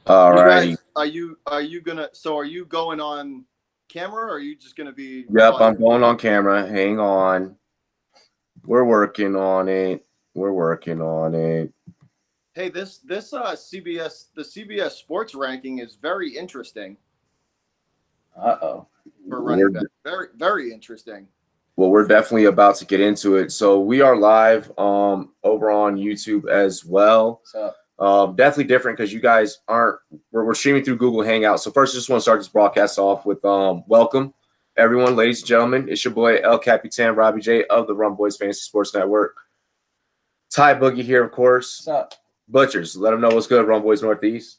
All You righty. guys, are you going on camera or are you just gonna be Yep, I'm audio? going on camera. Hang on. We're working on it. We're working on it. Hey, this CBS Sports ranking is very interesting Uh-oh. for We're running back. Very very interesting. well, we're definitely about to get into it. So we are live over on YouTube as well. So Definitely different because you guys aren't we're streaming through Google Hangouts. So first I just want to start this broadcast off with welcome everyone, ladies and gentlemen. It's your boy El Capitan Robbie J of the Rumboyz Fantasy Sports Network. Ty Boogie here, of course. what's up? Butchers, let them know what's good, Rumboyz Northeast.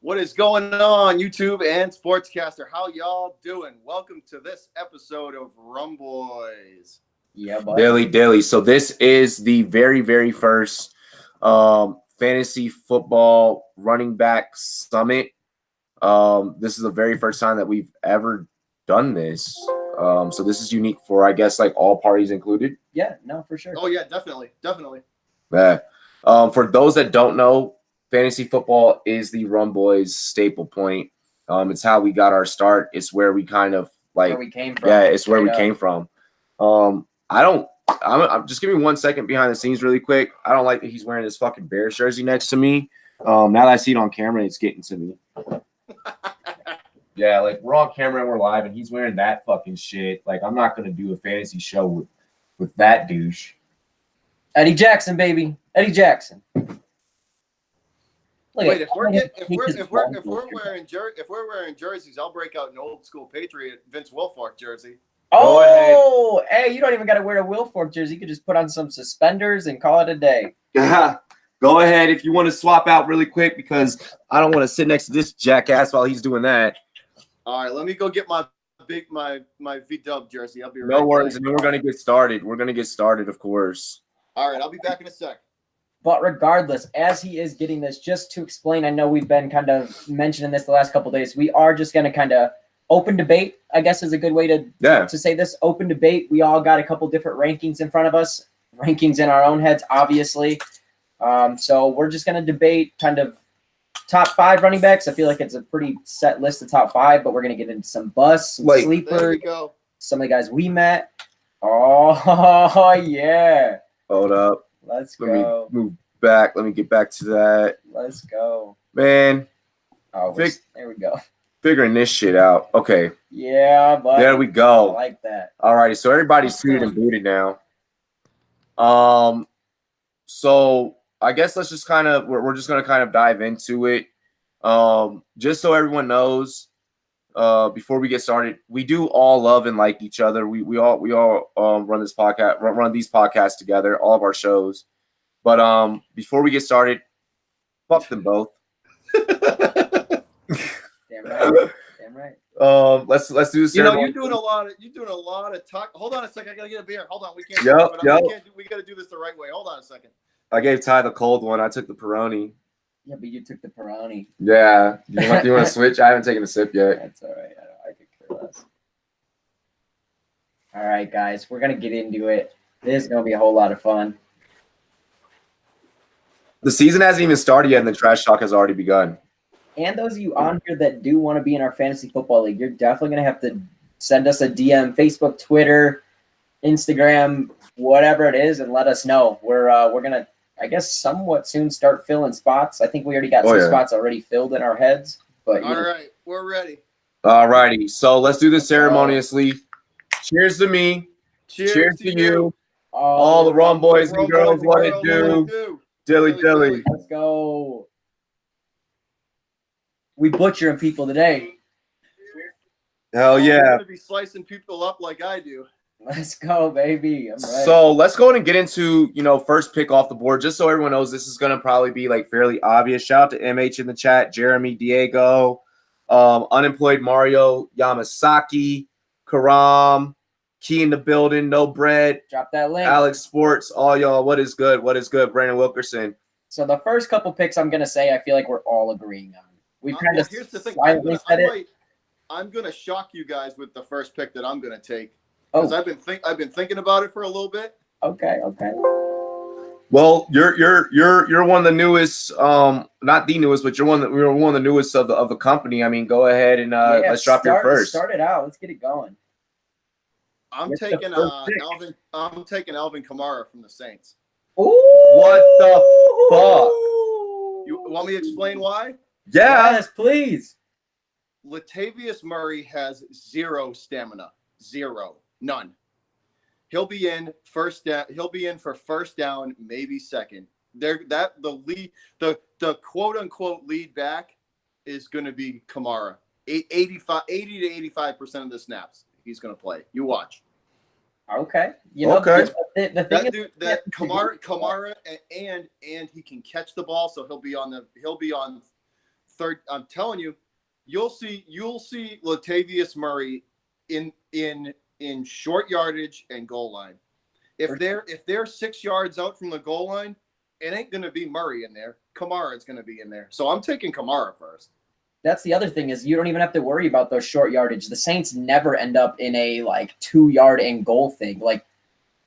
What is going on, YouTube and Sportscaster? How y'all doing? Welcome to this episode of Rumboyz. Yeah, buddy. Daily. So this is the very first fantasy football running back summit. This is the very first time that we've ever done this. So this is unique for, I guess, like all parties included. Yeah, no, for sure. Oh yeah, definitely. Yeah. For those that don't know, fantasy football is the Rumboyz staple point. It's how we got our start. It's where we kind of like Where we came from. Yeah, it's where we Straight came from. I'm just give me 1 second behind the scenes really quick. I don't like that he's wearing this fucking Bears jersey next to me. Now that I see it on camera, it's getting to me. Yeah, like we're on camera and we're live, and he's wearing that fucking shit. Like I'm not gonna do a fantasy show with that douche. Eddie Jackson, baby. Eddie Jackson. Look Wait, at- if we're wearing jerseys, I'll break out an old school Patriot Vince Wilfork jersey. Oh, hey, you don't even got to wear a Wilfork jersey. You could just put on some suspenders and call it a day. Go ahead if you want to swap out really quick because I don't want to sit next to this jackass while he's doing that. All right, let me go get my V-Dub jersey. I'll be right No worries. back. And then we're gonna get started. Of course. All right, I'll be back in a sec. But regardless, as he is getting this, just to explain, I know we've been kind of mentioning this the last couple of days. We are just going to kind of open debate, I guess is a good way to say this. Open debate. We all got a couple different rankings in front of us, rankings in our own heads, obviously. So we're just going to debate kind of top 5 running backs. I feel like it's a pretty set list of top 5, but we're going to get into some busts, some There sleepers, we go. some of the guys we met. Oh, yeah. Hold up. Let's Let go. me move back. Let me get back to that. Let's go. Man, Oh, there we go. figuring this shit out. Okay. Yeah, but There we I go. like that. All righty. So everybody's suited and booted now. So I guess let's just kind of we're just gonna kind of dive into it. Just so everyone knows, before we get started, we do all love and like each other. We all run this podcast, run these podcasts together, all of our shows. But before we get started, fuck them both. Damn right. Damn right. Let's do this. You know, you're doing a lot of talk. Hold on a second. I gotta get a beer. Hold on. We can't. We gotta do this the right way. Hold on a second. I gave Ty the cold one. I took the Peroni. Yeah, but you took the Peroni. Yeah. You want to switch? I haven't taken a sip yet. That's all right. I could care less. All right, guys, we're gonna get into it. This is gonna be a whole lot of fun. The season hasn't even started yet, and the trash talk has already begun. And those of you on here that do want to be in our fantasy football league, you're definitely gonna have to send us a DM, Facebook, Twitter, Instagram, whatever it is, and let us know. We're gonna, I guess, somewhat soon start filling spots. I think we already got some spots already filled in our heads. But all right, we're ready. All righty. So let's do this ceremoniously. Cheers to me. Cheers to you. Oh, All the Rumboyz and girls, what it do. Dilly. let's go. We butchering people today. Hell You're yeah. gonna be slicing people up like I do. Let's go, baby. I'm ready. So let's go ahead and get into, first pick off the board. Just so everyone knows, this is going to probably be like fairly obvious. Shout out to MH in the chat, Jeremy, Diego, Unemployed Mario, Yamasaki, Karam, Key in the building, No Bread, Drop that link. Alex Sports, all y'all. What is good? Brandon Wilkerson. So the first couple picks I'm gonna say, I feel like we're all agreeing on. We've kind of here's the thing. silently said it. I'm gonna shock you guys with the first pick that I'm gonna take. Oh, Because I've been thinking about it for a little bit. okay. Well, you're one of the newest, not the newest, but you're one of the newest of the company. I mean, go ahead and let's drop your first. Start it out. Let's get it going. I'm taking Alvin Kamara from the Saints. Ooh. What the fuck? You want me to explain why? Yeah. Yes, please. Latavius Murray has zero stamina. Zero. None. He'll be in first down. He'll be in for first down, maybe second. The quote unquote lead back is going to be Kamara. 80 to 85% of the snaps he's going to play. You watch. Okay. Okay. The thing is Kamara and he can catch the ball, so he'll be on third. I'm telling you, you'll see Latavius Murray in short yardage and goal line. If they're 6 yards out from the goal line, it ain't going to be Murray in there. Kamara is going to be in there. So I'm taking Kamara first. That's the other thing is you don't even have to worry about those short yardage. The Saints never end up in a 2 yard and goal thing. Like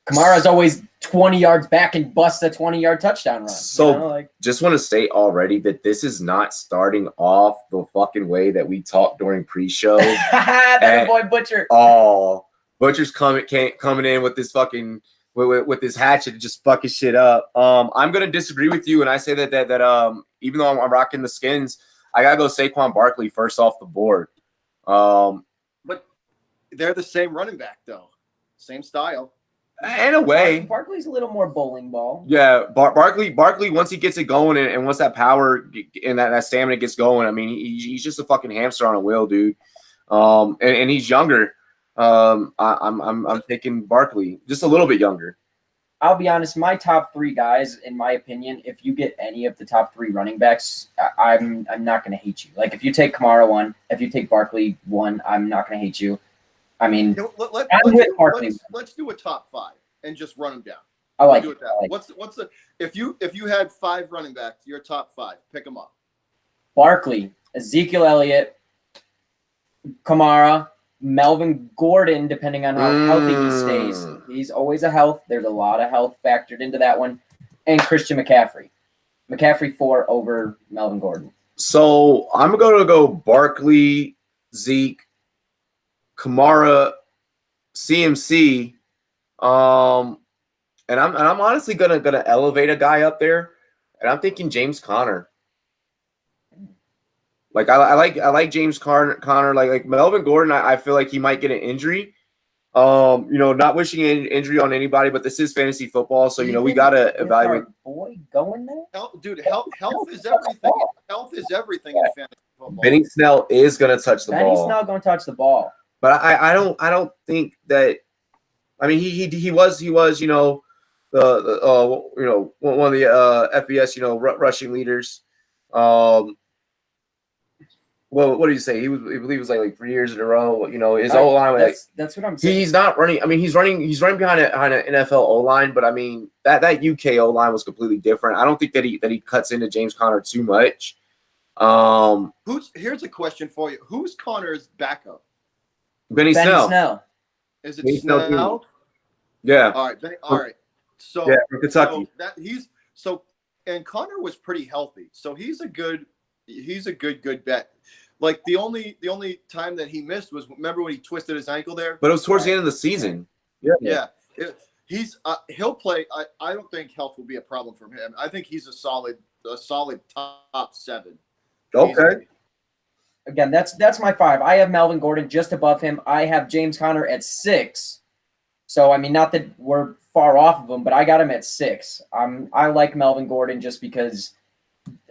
Kamara's always 20 yards back and busts a 20-yard touchdown run. So just want to state already that this is not starting off the fucking way that we talked during pre-show. That boy Butcher. Oh, Butcher's coming in with this fucking with this hatchet and just fucking shit up. I'm gonna disagree with you, and I say that even though I'm rocking the Skins, I gotta go Saquon Barkley first off the board. But they're the same running back though, same style. In a way, Barkley's a little more bowling ball. Yeah, Barkley. Once he gets it going, and once that power and that stamina gets going, I mean, he's just a fucking hamster on a wheel, dude. And he's younger. I'm taking Barkley, just a little bit younger. I'll be honest, my top 3 guys, in my opinion, if you get any of the top 3 running backs, I'm not going to hate you. Like if you take Kamara 1, if you take Barkley 1, I'm not going to hate you. I mean, let's do a top 5 and just run them down. I like do it that way. What's the if you had 5 running backs, your top 5, pick them up. Barkley, Ezekiel Elliott, Kamara, Melvin Gordon, depending on how healthy he stays. He's always a health. There's a lot of health factored into that one. And Christian McCaffrey. McCaffrey 4 over Melvin Gordon. So I'm going to go Barkley, Zeke, Kamara, CMC, and I'm honestly gonna elevate a guy up there, and I'm thinking James Conner. Like I like James Conner. Like Melvin Gordon, I feel like he might get an injury. Not wishing an injury on anybody, but this is fantasy football, so we gotta evaluate. Boy, going there, health is everything. Health is everything in fantasy football. Benny Snell is gonna touch the ball. Benny Snell gonna touch the ball. But I don't think that. I mean, he was one of the FBS rushing leaders. Well, what did you say? I believe it was like 3 years in a row. His O line. That's what I'm saying. He's not running. I mean, he's running behind an NFL O line, but I mean that UK O line was completely different. I don't think that he cuts into James Conner too much. Here's a question for you. Who's Conner's backup? Benny Snell. Is it Snell? Yeah. All right. So yeah, from Kentucky. And Conner was pretty healthy, so he's a good bet. Like the only time that he missed was remember when he twisted his ankle there. But it was towards the end of the season. Yeah. He'll play. I don't think health will be a problem for him. I think he's a solid top 7. Okay. Again, that's my 5. I have Melvin Gordon just above him. I have James Conner at 6. So, I mean, not that we're far off of him, but I got him at 6. I like Melvin Gordon just because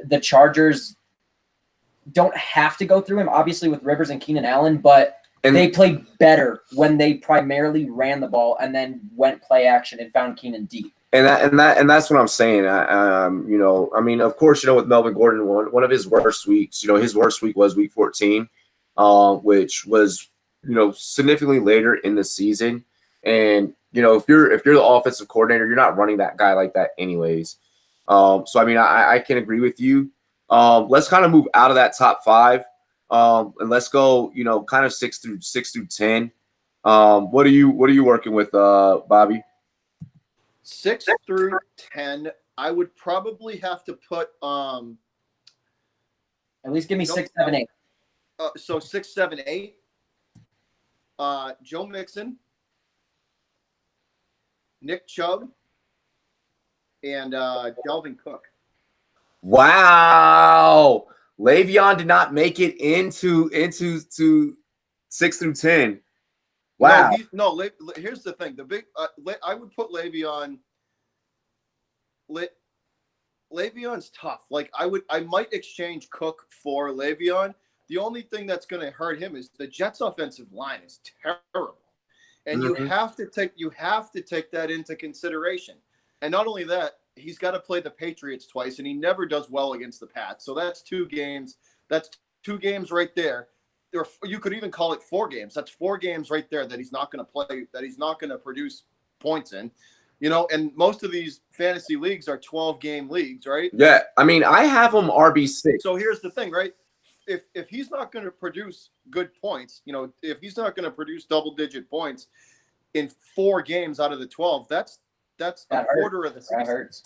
the Chargers don't have to go through him, obviously, with Rivers and Keenan Allen, but they played better when they primarily ran the ball and then went play action and found Keenan deep. And that's what I'm saying. I mean, of course, with Melvin Gordon, one of his worst weeks, his worst week was week 14, which was, significantly later in the season. And, if you're the offensive coordinator, you're not running that guy like that anyways. So, I mean, I can agree with you. Let's kind of move out of that top 5. And let's go, kind of 6 through 10. What are you working with, Bobby? 6 through 10. I would probably have to put At least give me 6, 7, 8. So 6, 7, 8. Joe Mixon, Nick Chubb, and Dalvin Cook. Wow. Le'Veon did not make it into 6 through 10. Wow. Here's the thing. I would put Le'Veon. Le'Veon's tough. Like I might exchange Cook for Le'Veon. The only thing that's going to hurt him is the Jets' offensive line is terrible, and you have to take that into consideration. And not only that, he's got to play the Patriots twice, and he never does well against the Pats. So that's 2 games. That's 2 games right there. Or you could even call it 4 games. That's 4 games right there that he's not going to play, that he's not going to produce points in. And most of these fantasy leagues are 12-game leagues, right? Yeah. I mean, I have him RB6. So here's the thing, right? If he's not going to produce good points, if he's not going to produce double-digit points in 4 games out of the 12, that's a quarter of the season. That hurts.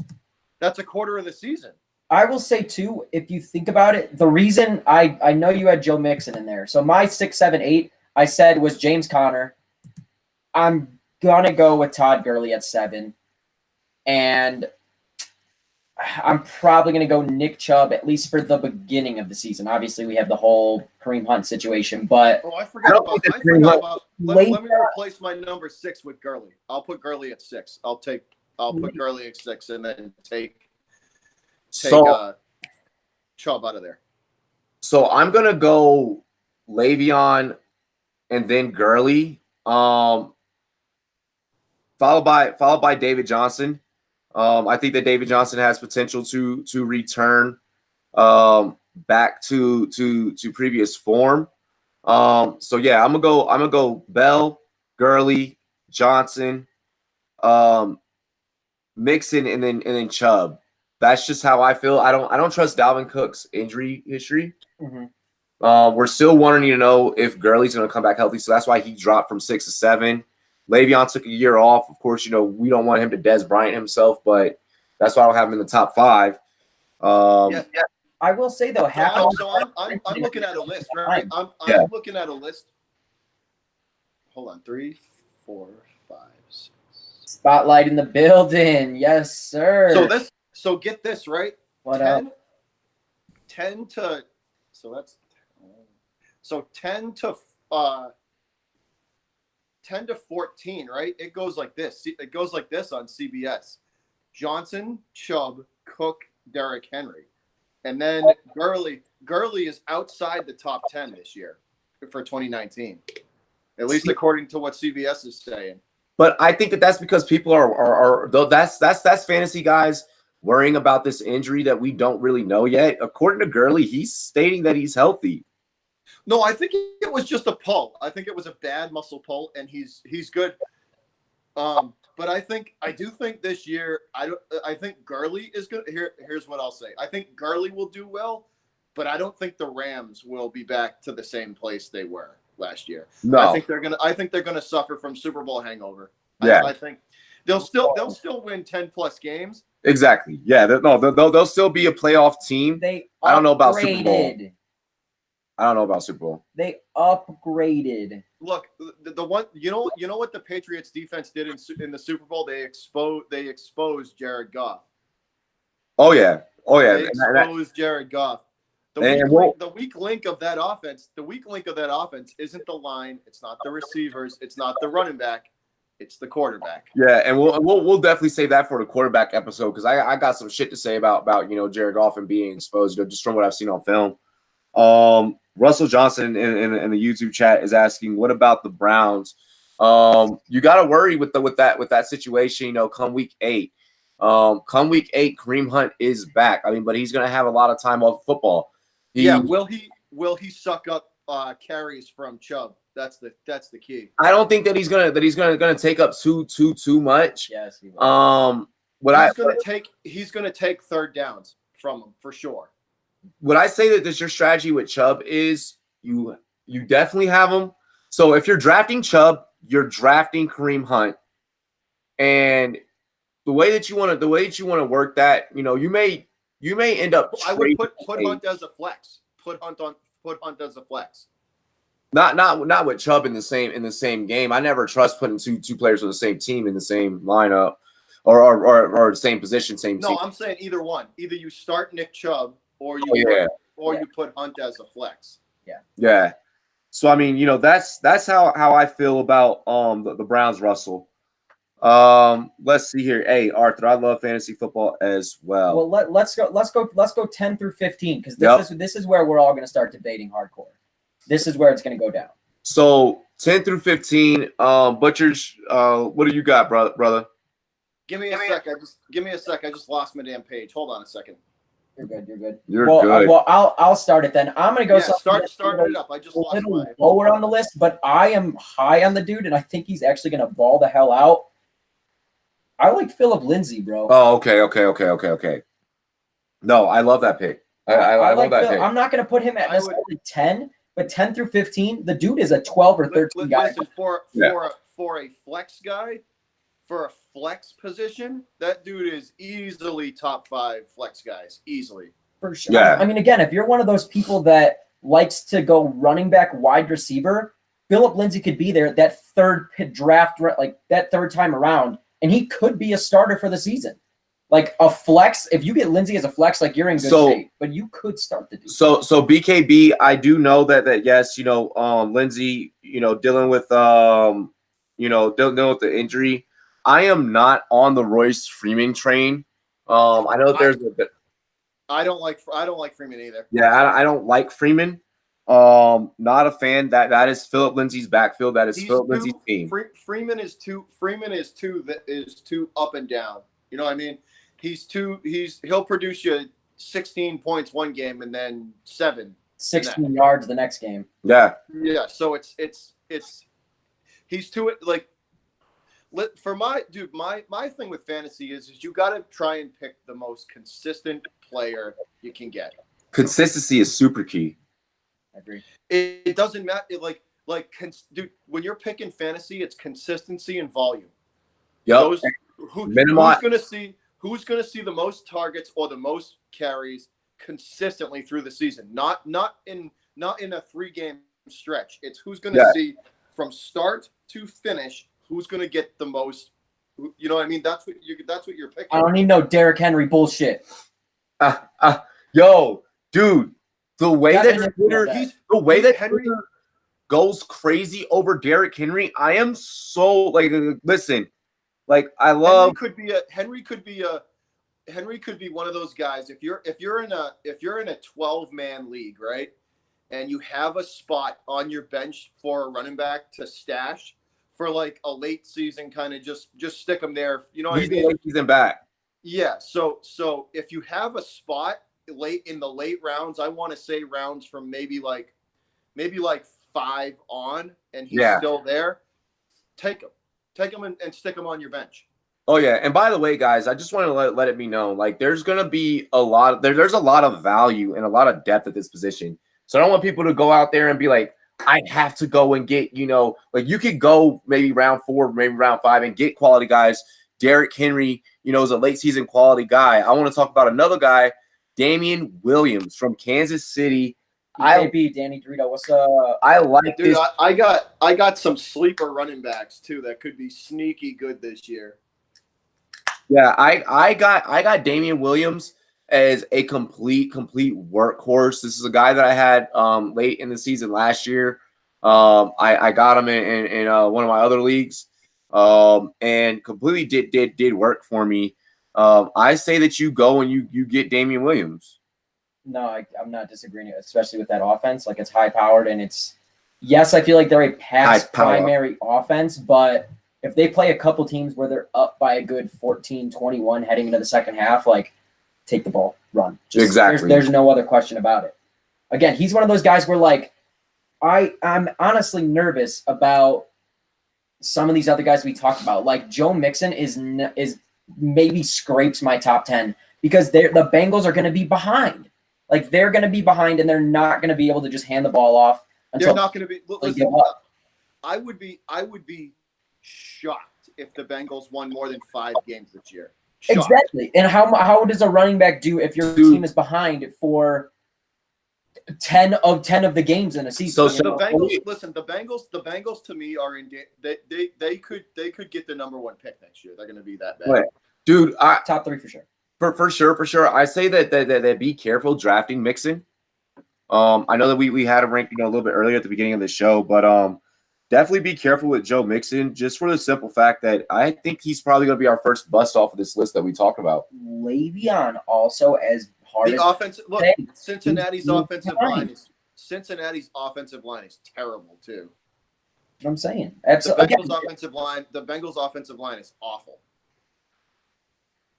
That's a quarter of the season. I will say, too, if you think about it, the reason I know you had Joe Mixon in there. So my 6, 7, 8, I said was James Conner. I'm going to go with Todd Gurley at 7. And I'm probably going to go Nick Chubb, at least for the beginning of the season. Obviously, we have the whole Kareem Hunt situation. But I forgot about let me replace my number 6 with Gurley. I'll put Gurley at 6. I'll put Gurley at 6 and then take Chubb out of there. So I'm gonna go Le'Veon and then Gurley, followed by David Johnson. I think that David Johnson has potential to return back to previous form. So yeah, I'm gonna go Bell, Gurley, Johnson, Mixon, and then Chubb. That's just how I feel. I don't trust Dalvin Cook's injury history. We're still wanting to know if Gurley's going to come back healthy, so that's why he dropped from 6 to 7. Le'Veon took a year off. Of course, we don't want him to Des Bryant himself, but that's why I don't have him in the top 5. I will say though, I'm looking at a list, right? I'm looking at a list. Hold on, 3, 4, 5, 6. Spotlight in the building, yes, sir. So get this, right? What 10, up? 10 to so that's 10 to 14, right? It goes like this. It goes like this on CBS. Johnson, Chubb, Cook, Derrick Henry. And then Gurley is outside the top 10 this year for 2019. At least according to what CBS is saying. But I think that's because people are that's fantasy guys worrying about this injury that we don't really know yet. According to Gurley, he's stating that he's healthy. No, I think it was just a pull. I think it was a bad muscle pull, and he's good. But I do think this year, I think Gurley is good. Here's what I'll say. I think Gurley will do well, but I don't think the Rams will be back to the same place they were last year. No. I think they're gonna suffer from Super Bowl hangover. Yeah. I think they'll still win 10+ games. Exactly. Yeah. They'll still be a playoff team. I don't know about Super Bowl. I don't know about Super Bowl. They upgraded. Look, the one you know what the Patriots defense did in the Super Bowl? They exposed Jared Goff. Oh yeah. They exposed Jared Goff. The weak link of that offense isn't the line, it's not the receivers, it's not the running back, it's the quarterback. Yeah, and we'll definitely save that for the quarterback episode because I got some shit to say about Jared Goff and being exposed, just from what I've seen on film. Russell Johnson in the YouTube chat is asking, what about the Browns? You got to worry with that situation. Come week 8, Kareem Hunt is back. I mean, but he's gonna have a lot of time off football. Will he suck up carries from Chubb? That's the key. I don't think that he's gonna take up too much. Yes, he will. He's gonna take third downs from him for sure. Would I say that your strategy with Chubb is you definitely have him. So if you're drafting Chubb, you're drafting Kareem Hunt, and the way that you want to work that, you may end up. I would put Hunt as a flex. Put Hunt as a flex. Not with Chubb in the same game. I never trust putting two players on the same team in the same lineup, or the same position, same team. No, I'm saying either one. Either you start Nick Chubb or you you put Hunt as a flex. Yeah. So I mean, that's how I feel about the Browns, Russell. Let's see here. Hey, Arthur, I love fantasy football as well. Well, let's go 10 through 15 because this is where we're all going to start debating hardcore. This is where it's going to go down. So 10 through 15, Butchers, what do you got, brother? Give me a sec. I just lost my damn page. Hold on a second. You're good. You're good. Well, I'll start it then. I'm going to go start it up. I just lost my lower on the list, but I am high on the dude, and I think he's actually going to ball the hell out. I like Philip Lindsay, bro. Oh, okay. No, I love that pick. I love that pick. I'm not going to put him at necessarily 10, but 10 through 15, the dude is a 12 or 13 guy. Listen, for a flex guy, for a flex position, that dude is easily top 5 flex guys. Easily. For sure. Yeah. I mean, again, if you're one of those people that likes to go running back, wide receiver, Philip Lindsay could be there that third draft, like that third time around, and he could be a starter for the season. Like a flex, if you get Lindsay as a flex, like you're in good shape, but you could start the dude. So BKB, I do know that yes, Lindsay, dealing with dealing with the injury. I am not on the Royce Freeman train. I know there's a bit. I don't like Freeman either. Yeah, I don't like Freeman. Not a fan. That is Philip Lindsay's backfield. That is Philip Lindsay's team. Freeman is too up and down. You know what I mean? He'll produce you 16 points one game and then 16 yards the next game. Yeah. Yeah. So it's he's too like. For my thing with fantasy is you got to try and pick the most consistent player you can get. Consistency is super key. I agree. It doesn't matter. Dude, when you're picking fantasy, it's consistency and volume. Yep. Who's gonna see the most targets or the most carries consistently through the season? Not in a 3-game stretch. It's who's gonna see from start to finish. Who's going to get the most? You know what I mean? That's what you're picking. I don't need no Derrick Henry bullshit. Yo, dude, the way that Henry goes crazy over Derrick Henry, I am so listen, I love Henry could be one of those guys. If you're in a 12-man league, right, and you have a spot on your bench for a running back to stash. For like a late season kind of just stick them there. You know what I mean? Late season back. Yeah. So if you have a spot in the late rounds, I want to say rounds from maybe like 5 on, and he's still there. Take him and stick him on your bench. Oh yeah. And by the way, guys, I just want to let it be known, there's gonna be there's a lot of value and a lot of depth at this position. So I don't want people to go out there and be like, I have to go and get, you could go maybe round 4, maybe round 5 and get quality guys. Derrick Henry, is a late season quality guy. I want to talk about another guy, Damian Williams from Kansas City. BKB, Danny Dorito, what's up? I like Dude, this. I got some sleeper running backs too that could be sneaky good this year. Yeah, I got Damian Williams as a complete workhorse. This is a guy that I had late in the season last year. I got him in one of my other leagues, and completely did work for me. I say that you go and you get Damian Williams. No, I'm not disagreeing, especially with that offense. It's high powered, and yes, I feel like they're a pass primary offense, but if they play a couple teams where they're up by a good 14-21 heading into the second half, take the ball, run. Exactly. There's no other question about it. Again, he's one of those guys where I'm honestly nervous about some of these other guys we talked about. Joe Mixon is maybe scrapes my top 10 because the Bengals are going to be behind. They're going to be behind and they're not going to be able to just hand the ball off until they're not going to be. Listen, I would be shocked if the Bengals won more than 5 games this year. Shocked. Exactly. And how does a running back do if your team is behind for 10 of the games in a season? So the Bengals, listen, the Bengals to me are in. They could get the number 1 pick next year. They're going to be that bad, dude. Top 3 for sure. For sure. I say that be careful drafting Mixon. I know that we had a rank, a little bit earlier at the beginning of the show, but definitely be careful with Joe Mixon, just for the simple fact that I think he's probably going to be our first bust off of this list that we talked about. Le'Veon also, as hard the as offensive look, Cincinnati's offensive line is terrible too. I'm saying absolutely. The Bengals offensive line is awful.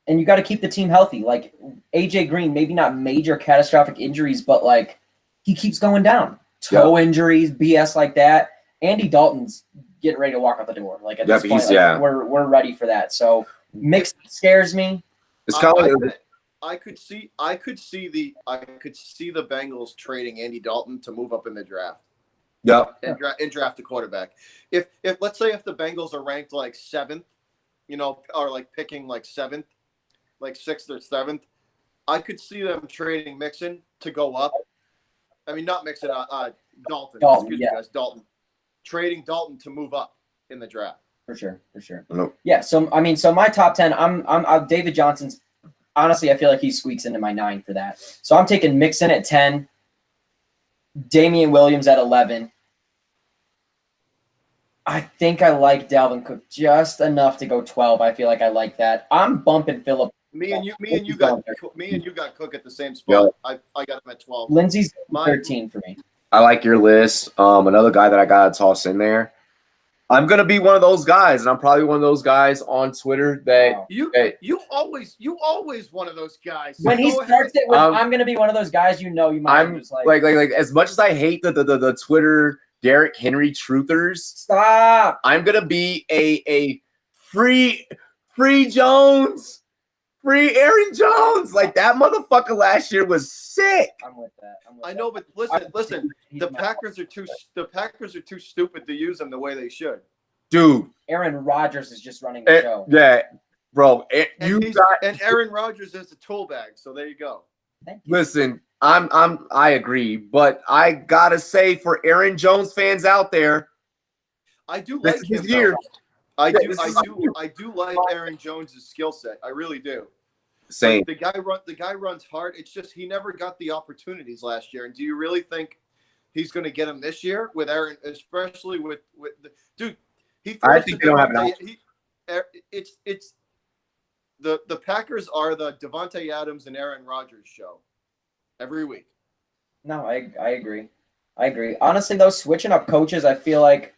And you got to keep the team healthy. Like AJ Green, maybe not major catastrophic injuries, but like he keeps going down. Toe injuries, BS like that. Andy Dalton's getting ready to walk out the door. Like at this point, we're ready for that. So Mix scares me. It's kind of I could see the Bengals trading Andy Dalton to move up in the draft. Yep. And draft a quarterback. If let's say if the Bengals are ranked like 7th, or like picking like 7th, like 6th or 7th, I could see them trading Mixon to go up. I mean, not Mixon, Dalton. Excuse me, guys, Dalton. Trading Dalton to move up in the draft. For sure. Nope. Yeah. So my top 10. I'm David Johnson's. Honestly, I feel like he squeaks into my 9 for that. So I'm taking Mixon at 10, Damian Williams at 11. I think I like Dalvin Cook just enough to go 12. I feel like I like that. I'm bumping Phillip. Me and you got Cook at the same spot. Yep. I got him at 12. Lindsey's 13 for me. I like your list. Another guy that I gotta toss in there. I'm gonna be one of those guys, and I'm probably one of those guys on Twitter that you always one of those guys. When he starts it with I'm gonna be one of those guys, you might just like as much as I hate the Twitter Derrick Henry truthers. Stop. I'm gonna be a free Jones. Free Aaron Jones. Like that motherfucker last year was sick. I'm with that. I know, but listen. The Packers are too stupid to use him the way they should. Dude, Aaron Rodgers is just running the show. Yeah, bro. And Aaron Rodgers is a tool bag. So there you go. Thank you. Listen, I agree, but I gotta say for Aaron Jones fans out there, I do like his year. I do like Aaron Jones' skill set. I really do. Same. The guy runs hard. It's just he never got the opportunities last year. And do you really think he's going to get them this year with Aaron, especially with the dude? I think they don't have enough. It's the Packers are the Devontae Adams and Aaron Rodgers show every week. No, I agree. Honestly, though, switching up coaches, I feel like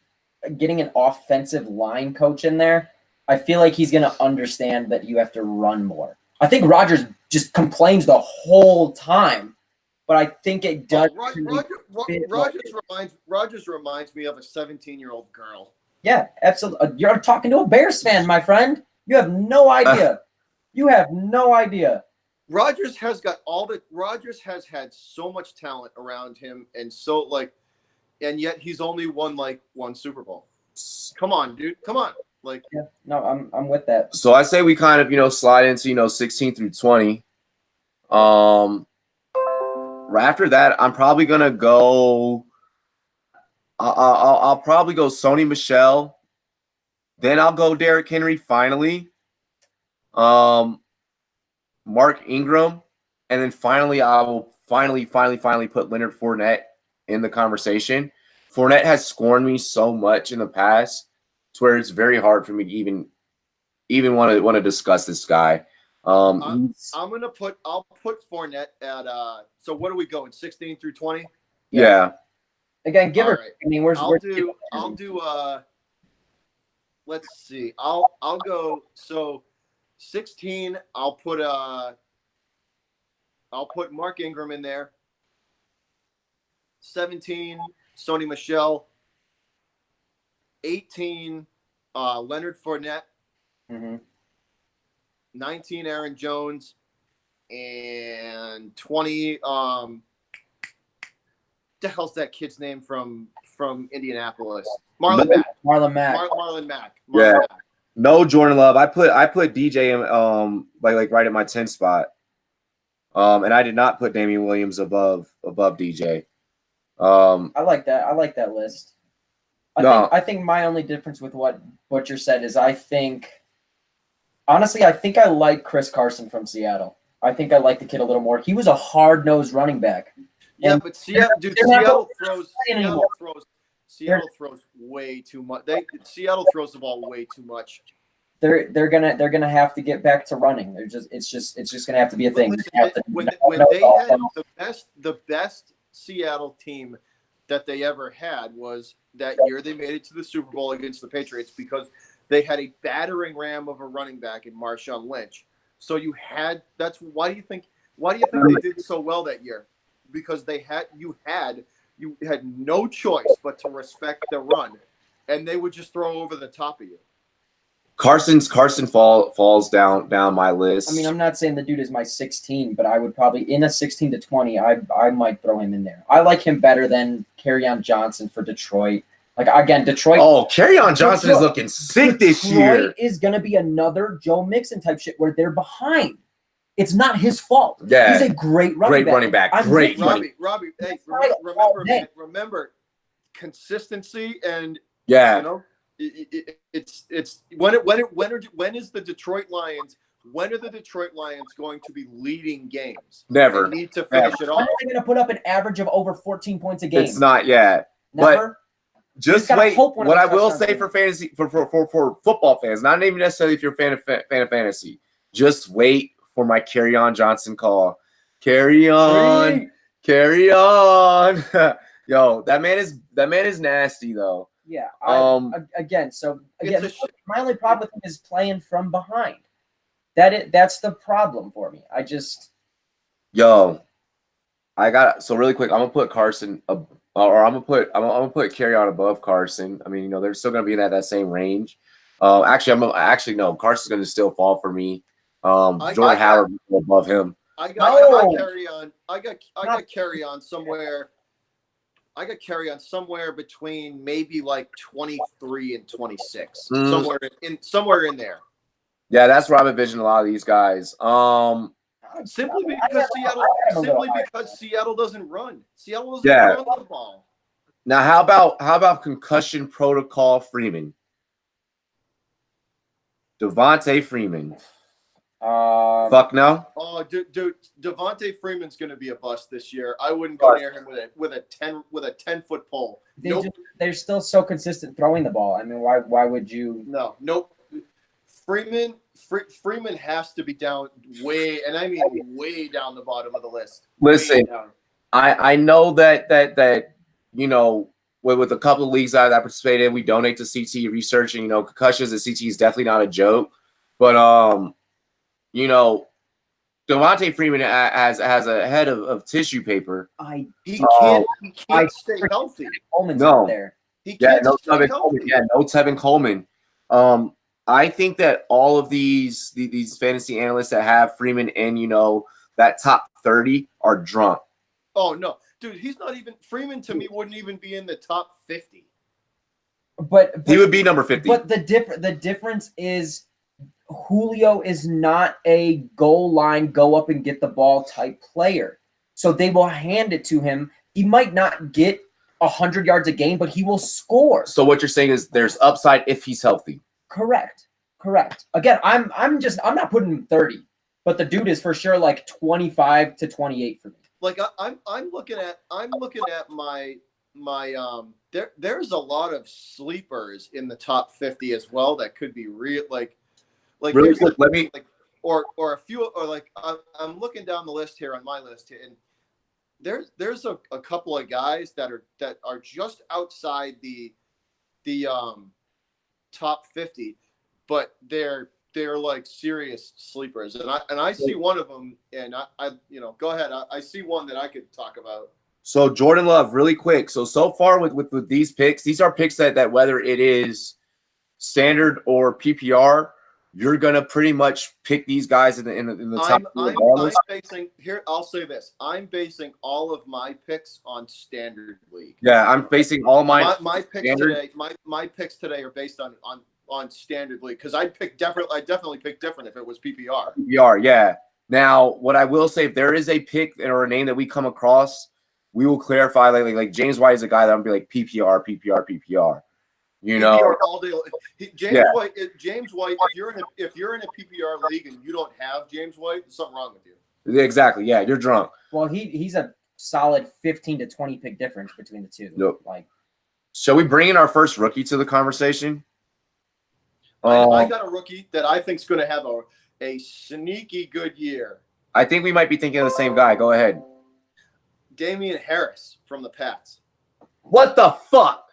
getting an offensive line coach in there, I feel like he's going to understand that you have to run more. I think Rodgers just complains the whole time, but I think it does. Rodgers reminds me of a 17-year-old girl. Yeah, absolutely. You're talking to a Bears fan, my friend. You have no idea. Rodgers has has had so much talent around him, and and yet he's only won like 1 Super Bowl. Come on, dude. Come on. Yeah, no, I'm with that. So I say we kind of, slide into, 16 through 20. After that, I'm probably going to go I'll probably go Sony Michel. Then I'll go Derrick Henry finally. Mark Ingram. And then finally, I will finally put Leonard Fournette in the conversation. Fournette has scorned me so much in the past to where it's very hard for me to even want to discuss this guy. I'll put Fournette at so what are we going, 16 through 20? Yeah. Again, give her. Right. I mean, I'll do let's see. I'll go so 16, I'll put Mark Ingram in there. 17, Sony Michel. 18, Leonard Fournette. Mm-hmm. 19, Aaron Jones. And 20, the hell's that kid's name from Indianapolis? Marlon Mack. Marlon Mack. Marlon Mack. Yeah. No Jordan Love. I put DJ like right at my 10 spot. And I did not put Damian Williams above DJ. I like that. I like that list. I think my only difference with what Butcher said is honestly, I think I like Chris Carson from Seattle. I think I like the kid a little more. He was a hard-nosed running back. Yeah, but Seattle throws way too much. Seattle throws the ball way too much. They're gonna have to get back to running. It's just gonna have to be a thing. When they had the best Seattle team that they ever had was that year they made it to the Super Bowl against the Patriots because they had a battering ram of a running back in Marshawn Lynch. So why do you think they did so well that year? Because you had no choice but to respect the run, and they would just throw over the top of you. Carson falls down my list. I mean, I'm not saying the dude is my 16, but I would probably in a 16 to 20, I might throw him in there. I like him better than Kerryon Johnson for Detroit. Like again, Detroit. Oh, Kerryon Johnson is looking sick this year. Detroit is gonna be another Joe Mixon type shit where they're behind. It's not his fault. Yeah, he's a great running back. Robbie, hey, remember, consistency and it's when is the Detroit Lions? When are the Detroit Lions going to be leading games? Never. They need to finish it off. When are they going to put up an average of over 14 points a game? It's not yet. Never. But just wait. What I will say for fantasy, for football fans, not even necessarily if you're a fan of fantasy, just wait for my Kerryon Johnson call. Carry on. Yo, that man is nasty though. Yeah. Again, my only problem with him is playing from behind. That's the problem for me. I got so really quick. I'm gonna put Carson I'm gonna put Kerryon above Carson. I mean, they're still gonna be in that same range. Actually no. Carson's gonna still fall for me. Jordan Howard above him. I got Kerryon somewhere. I got Kerryon somewhere between maybe like 23 and 26, somewhere in there. Yeah, that's where I'm envisioning a lot of these guys. Simply because Seattle doesn't run. Seattle doesn't run the ball. Now, how about concussion protocol Freeman? Devontae Freeman. Fuck no. Oh, dude, Devontae Freeman's going to be a bust this year. I wouldn't go near him with a 10-foot pole. They're still so consistent throwing the ball. I mean, why would you? Nope. Freeman has to be down way down the bottom of the list. Listen, I know that with a couple of leagues that I participate in, we donate to CT research, and concussions and CT is definitely not a joke. But Devontae Freeman has a head of tissue paper. He can't stay healthy. Coleman's out there. He can't stay healthy. No Tevin Coleman. I think that all of these fantasy analysts that have Freeman in, that top 30 are drunk. Oh no, dude, he's not even Freeman to me wouldn't even be in the top 50. But he would be number 50. But the difference is Julio is not a goal line, go up and get the ball type player. So they will hand it to him. He might not get 100 yards a game, but he will score. So what you're saying is there's upside if he's healthy. Correct. Again, I'm not putting him 30, but the dude is for sure like 25 to 28 for me. Like I'm looking at my there's a lot of sleepers in the top 50 as well that could be real like really quick, or a few or like I'm looking down the list here on my list here, and there's a couple of guys that are just outside the top 50, but they're like serious sleepers, and I see one of them, and I go ahead. I see one that I could talk about. So Jordan Love, really quick. So far with these picks, these are picks that whether it is standard or PPR, you're gonna pretty much pick these guys in the top. I'm basing here. I'll say this: I'm basing all of my picks on standard league. Yeah, I'm basing all my picks today. My picks today are based on standard league because I definitely pick different if it was PPR. PPR, yeah. Now, what I will say, if there is a pick or a name that we come across, we will clarify. Like James White is a guy that I'm be like PPR, PPR, PPR. You know, PPR all day. James White. If you're in a PPR league and you don't have James White, there's something wrong with you. Exactly. Yeah, you're drunk. Well, he's a solid 15 to 20 pick difference between the two. Yep. Like, shall we bring in our first rookie to the conversation? I got a rookie that I think is going to have a sneaky good year. I think we might be thinking of the same guy. Go ahead. Damian Harris from the Pats. What the fuck?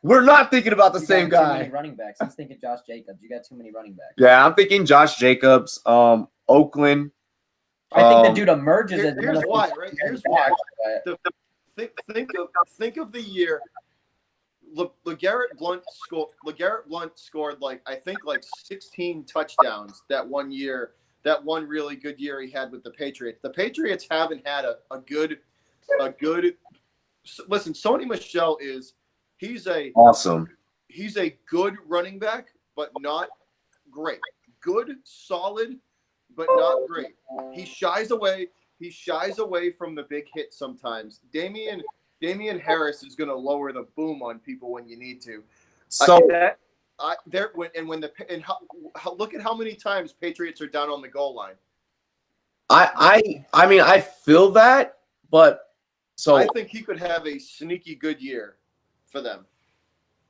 We're not thinking about the you same got too guy. many running backs. He's thinking Josh Jacobs. You got too many running backs. Yeah, I'm thinking Josh Jacobs, Oakland. I think the dude emerges as here's why, right? Here's why. Think of the year. LeGarrette Blount scored like 16 touchdowns that one year. That one really good year he had with the Patriots. The Patriots haven't had a good. Listen, Sony Michel he's a good running back, but not great. Good, solid, but not great. He shies away from the big hit sometimes. Damian Harris is going to lower the boom on people when you need to. So look at how many times Patriots are down on the goal line. I mean I feel that, but so I think he could have a sneaky good year for them.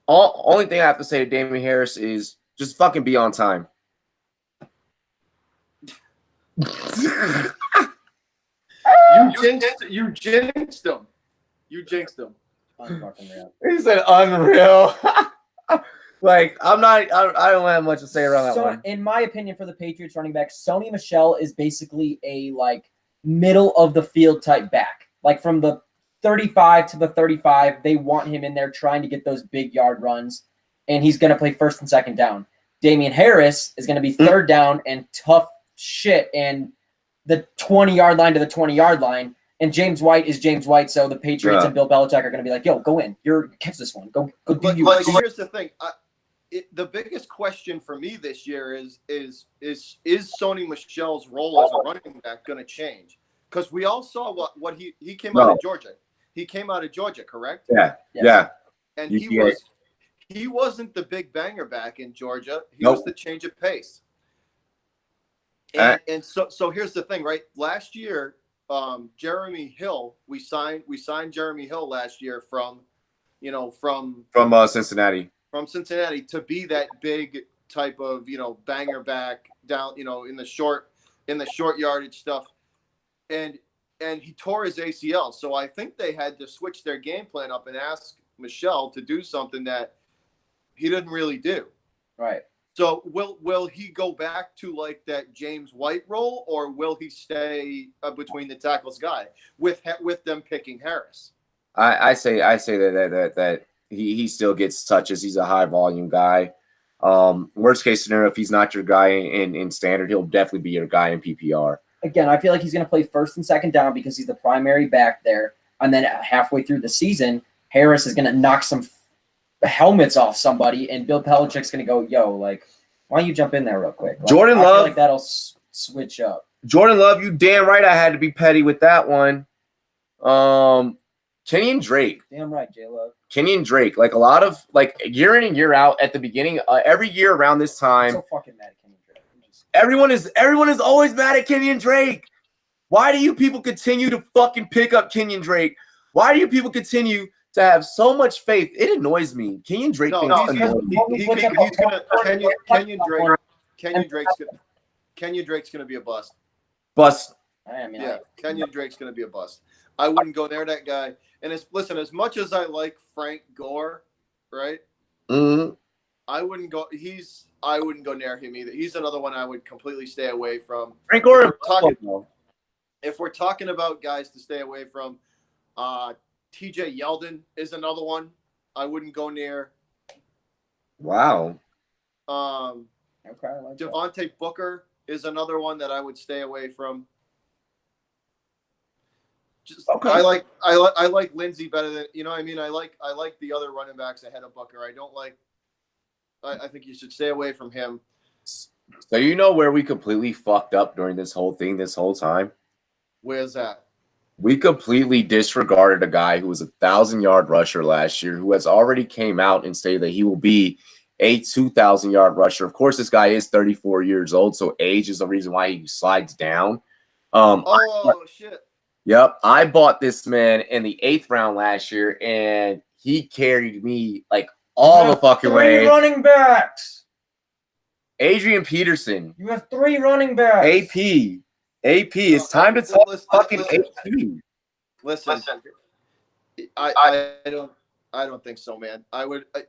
Only thing I have to say to Damian Harris is just fucking be on time. You jinxed him. Unfucking He said unreal. Like I don't have much to say around that one. In my opinion, for the Patriots running back, Sony Michel is basically a middle of the field type back. Like from the 35 to the 35, they want him in there trying to get those big yard runs, and he's going to play first and second down. Damian Harris is going to be third down and tough shit and the 20-yard line to the 20-yard line. And James White is James White, so the Patriots and Bill Belichick are going to be like, "Yo, go in. Catch this one. Go do you." But here's the thing. The biggest question for me this year is Sony Michel's role as a running back going to change? Because we all saw what he came out of Georgia. He came out of Georgia, correct? Yeah. Yeah. And he wasn't the big banger back in Georgia. He was the change of pace. And so here's the thing, right? Last year, Jeremy Hill, we signed Jeremy Hill last year from Cincinnati. From Cincinnati to be that big type of, banger back down, in the short yardage stuff. And he tore his ACL. So I think they had to switch their game plan up and ask Michel to do something that he didn't really do. Right. So will he go back to like that James White role, or will he stay between the tackles guy with them picking Harris? I say that he still gets touches. He's a high volume guy. Worst case scenario, if he's not your guy in standard, he'll definitely be your guy in PPR. Again, I feel like he's going to play first and second down because he's the primary back there. And then halfway through the season, Harris is going to knock some helmets off somebody, and Bill Belichick's going to go, "Yo, why don't you jump in there real quick?" Jordan Love. I feel like that'll switch up. Jordan Love, you damn right I had to be petty with that one. Kenyon Drake. Damn right, J-Love. Kenyon Drake. Like a lot of year in and year out at the beginning, every year around this time. I'm so fucking mad at Kenyon Drake. Everyone is always mad at Kenyon Drake. Why do you people continue to fucking pick up Kenyon Drake? Why do you people continue to have so much faith? It annoys me. Kenyon Drake Kenyon Drake's gonna be a bust. Kenyon Drake's gonna be a bust. I wouldn't go near that guy. And as much as I like Frank Gore, right? Mm-hmm. I wouldn't go near him either. He's another one I would completely stay away from. Frank Gore. If we're talking about guys to stay away from, TJ Yeldon is another one I wouldn't go near. Wow. Okay. Devontae Booker is another one that I would stay away from. Okay. I like Lindsey better than I like the other running backs ahead of Booker. I don't like I think you should stay away from him. So you know where we completely fucked up during this whole thing, this whole time? Where's that? We completely disregarded a guy who was a 1,000-yard rusher last year, who has already came out and stated that he will be a 2,000-yard rusher. Of course, this guy is 34 years old, so age is the reason why he slides down. Shit. Yep, I bought this man in the 8th round last year, and he carried me like all the fucking way. 3 running backs. Adrian Peterson. You have 3 running backs. AP, it's time to talk fucking AP. Listen, I don't think so, man.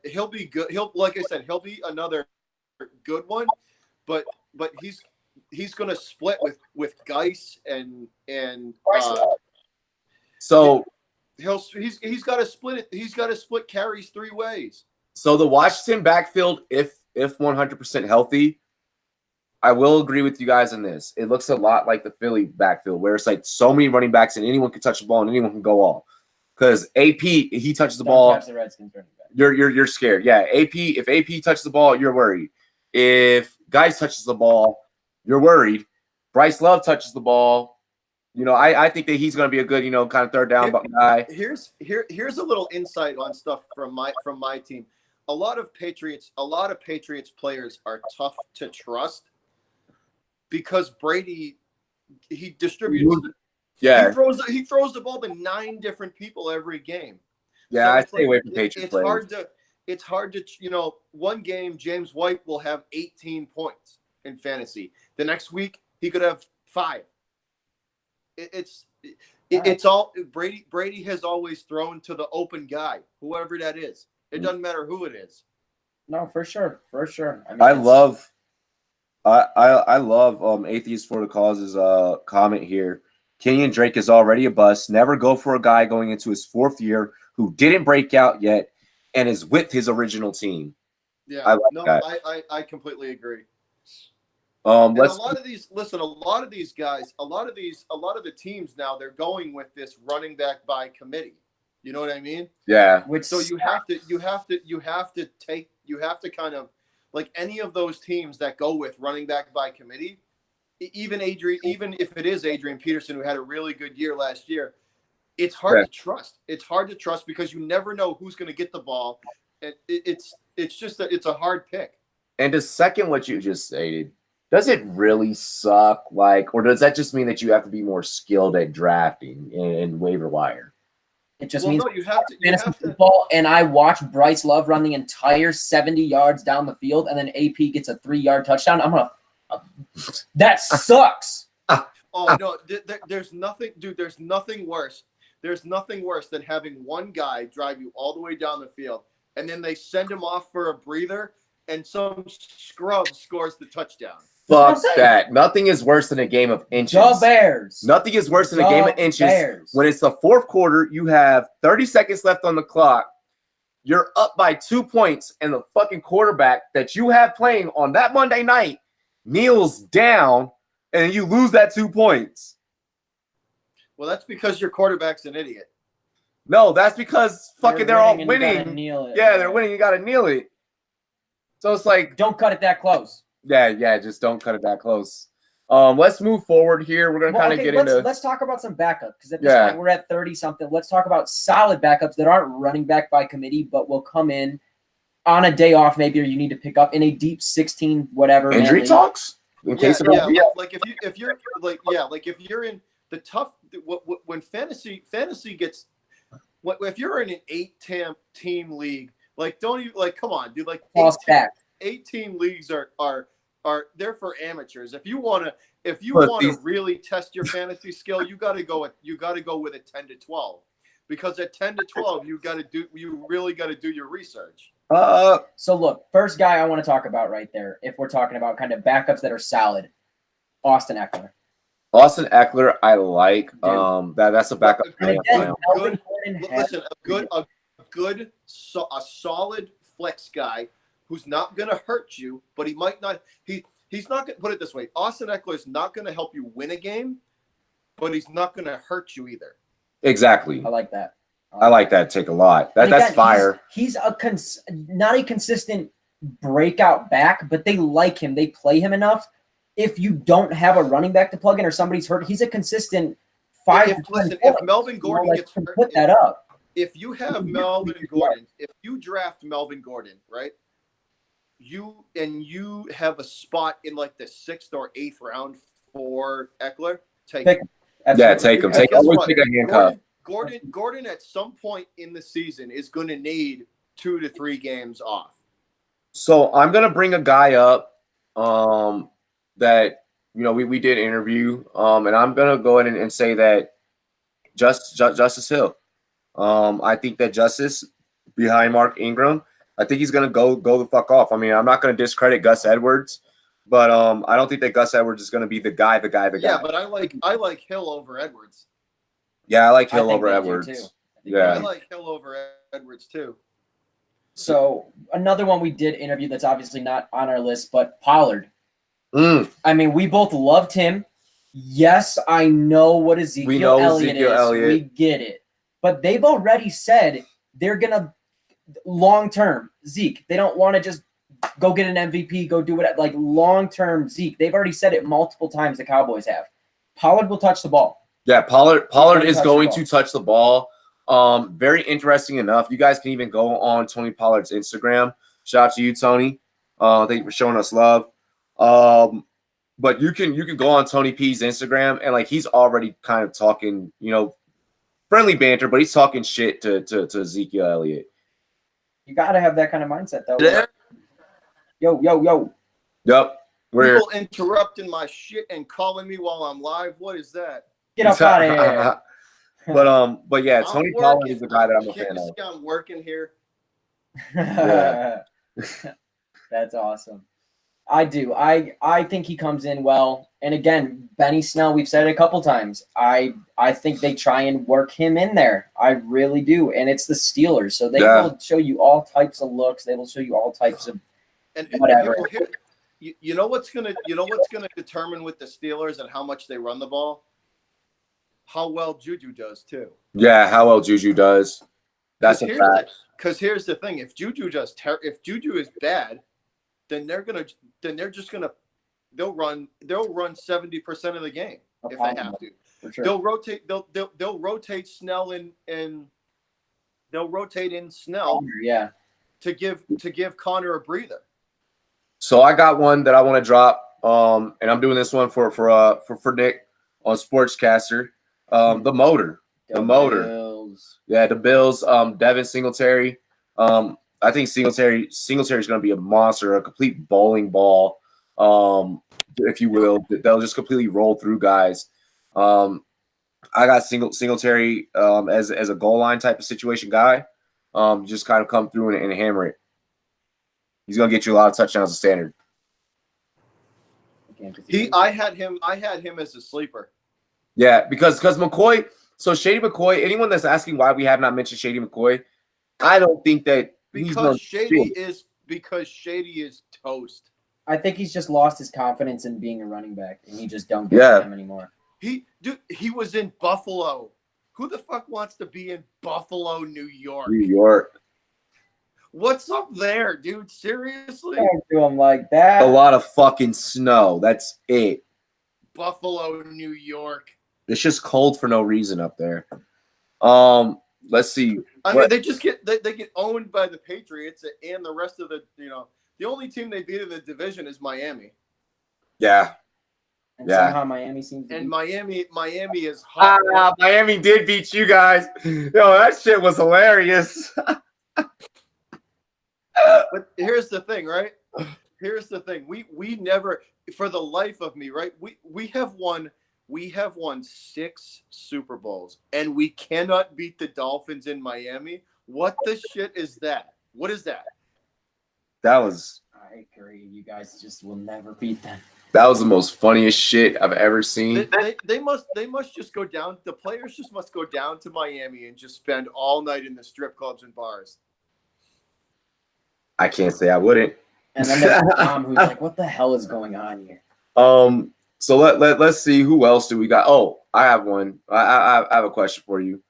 He'll be good. Like I said, he'll be another good one, but he's gonna split with Geis and so he's got to split it. He's got to split carries 3 ways. So the Washington backfield, if 100% healthy, I will agree with you guys on this. It looks a lot like the Philly backfield, where it's like so many running backs and anyone can touch the ball and anyone can go off. Because AP, he touches the ball, touch the Redskins running back. You're scared. Yeah, if AP touches the ball, you're worried. If Geis touches the ball, you're worried. Bryce Love touches the ball. I think that he's going to be a good, kind of third down guy. Here's a little insight on stuff from my team. A lot of Patriots players are tough to trust because Brady, he distributes. Yeah, he throws the ball to 9 different people every game. Yeah, I stay away from Patriots players. It's hard to one game James White will have 18 points in fantasy. The next week he could have 5. It's all Brady has always thrown to the open guy, whoever that is. It doesn't matter who it is. No, for sure. I mean, I love Atheist for the Cause's comment here. Kenyon Drake is already a bust. Never go for a guy going into his 4th year who didn't break out yet and is with his original team. Yeah, I completely agree. A lot of these guys, a lot of the teams now, they're going with this running back by committee. You know what I mean? Yeah. So you have to kind of like any of those teams that go with running back by committee. Even if it is Adrian Peterson, who had a really good year last year, it's hard to trust. It's hard to trust because you never know who's going to get the ball. It's a hard pick. And to second what you just stated, does it really suck? Or does that just mean that you have to be more skilled at drafting and waiver wire? It just means you have to football, and I watch Bryce Love run the entire 70 yards down the field, and then AP gets a 3-yard touchdown. I'm gonna. That sucks. Oh no, there's nothing, dude. There's nothing worse. There's nothing worse than having one guy drive you all the way down the field, and then they send him off for a breather, and some scrub scores the touchdown. Fuck that. Nothing is worse than a game of inches. The Bears. Nothing is worse than a game of inches. Bears. When it's the 4th quarter, you have 30 seconds left on the clock. You're up by 2 points, and the fucking quarterback that you have playing on that Monday night kneels down, and you lose that 2 points. Well, that's because your quarterback's an idiot. No, that's because they're all winning. Yeah, they're winning. You got to kneel it. So it's like, don't cut it that close. Yeah, just don't cut it that close. Let's move forward here. We're gonna let's talk about some backup because at this point we're at 30 something. Let's talk about solid backups that aren't running back by committee, but will come in on a day off maybe, or you need to pick up in a deep 16 whatever injury talks in case of like if you're in the tough when fantasy gets if you're in an 8-team league, like don't even come on, dude, like 8-team leagues are they're for amateurs. If you want to really test your fantasy skill, you got to go with a 10 to 12, because at 10 to 12 you really got to do your research. So look, first guy I want to talk about right there, if we're talking about kind of backups that are solid, Austin Eckler. I like. That's a backup. A solid flex guy who's not going to hurt you, but he might not. He's not going to put it this way. Austin Eckler is not going to help you win a game, but he's not going to hurt you either. Exactly. I like that. I like that take a lot. That's fire. He's not a consistent breakout back, but they like him. They play him enough. If you don't have a running back to plug in or somebody's hurt, he's a consistent 5. If Melvin Gordon gets hurt, put that up. If you have Melvin Gordon, if you draft Melvin Gordon, right? You have a spot in like the 6th or 8th round for Eckler, take him. Yeah, take him. Always take a handcuff. Gordon at some point in the season is going to need 2 to 3 games off. So I'm gonna bring a guy up that we did interview, and I'm gonna go ahead and say that Justice Hill. I think that Justice behind Mark Ingram, I think he's gonna go the fuck off. I mean, I'm not gonna discredit Gus Edwards, but I don't think that Gus Edwards is gonna be the guy. Yeah, but I like Hill over Edwards. Yeah, I like Hill over Edwards. Yeah, I like Hill over Edwards too. So another one we did interview that's obviously not on our list, but Pollard. I mean, we both loved him. Yes, I know what Ezekiel Elliott is. We get it. But they've already said they're going to long-term Zeke. They don't want to just go get an MVP, go do it like long-term Zeke. They've already said it multiple times, the Cowboys have. Pollard will touch the ball. Yeah, Pollard is going to touch the ball. Very interesting enough. You guys can even go on Tony Pollard's Instagram. Shout out to you, Tony. Thank you for showing us love. But you can go on Tony P's Instagram and like he's already kind of talking, friendly banter, but he's talking shit to Ezekiel Elliott. You gotta have that kind of mindset though. Yeah. Yo. Yep. People interrupting my shit and calling me while I'm live. What is that? Get up out of here. But yeah, Tony Pollard is the guy that I'm a fan of. I'm working here. Yeah. That's awesome. I do. I think he comes in well. And again, Benny Snell, we've said it a couple times. I think they try and work him in there. I really do. And it's the Steelers. So they will show you all types of looks. They will show you all types of whatever. You know what's gonna determine with the Steelers and how much they run the ball? How well Juju does too. Yeah, how well Juju does. That's a fact. Because here's the thing: if Juju is bad, then they'll run 70% of the game if they have to. For sure. They'll rotate Snell and they'll rotate in Snell. Yeah. To give Connor a breather. So I got one that I want to drop, and I'm doing this one for Nick on Sportscaster. The motor. Bills. Yeah, the Bills. Devin Singletary. I think Singletary is going to be a monster, a complete bowling ball, if you will. They'll just completely roll through guys. I got Singletary as a goal line type of situation guy. Just kind of come through and hammer it. He's going to get you a lot of touchdowns as standard. I had him as a sleeper. Yeah, because McCoy. So Shady McCoy. Anyone that's asking why we have not mentioned Shady McCoy, I don't think that because Shady is toast. I think he's just lost his confidence in being a running back, and he just don't get him anymore. He was in Buffalo. Who the fuck wants to be in Buffalo, New York? New York. What's up there, dude? Seriously? Don't do him like that. A lot of fucking snow. That's it. Buffalo, New York. It's just cold for no reason up there. Let's see. I mean, they get owned by the Patriots and the rest of the only team they beat in the division is Miami. Yeah. And somehow Miami seems to and Miami is hot. Miami did beat you guys. Yo, that shit was hilarious. But here's the thing, right? Here's the thing. We never, for the life of me, right? We have won 6 Super Bowls, and we cannot beat the Dolphins in Miami. What the shit is that? What is that? That was. I agree. You guys just will never beat them. That was the most funniest shit I've ever seen. They must just go down. The players just must go down to Miami and just spend all night in the strip clubs and bars. I can't say I wouldn't. And then there's Tom who's like, "What the hell is going on here?" So let's see, who else do we got? Oh, I have one. I have a question for you.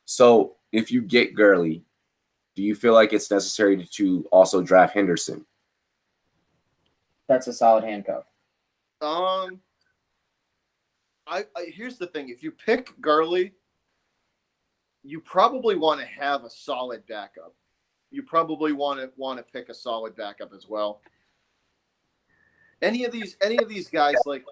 So if you get Gurley, do you feel like it's necessary to also draft Henderson? That's a solid handcuff. I here's the thing: if you pick Gurley, you probably want to have a solid backup. You probably want to pick a solid backup as well. Any of these guys, like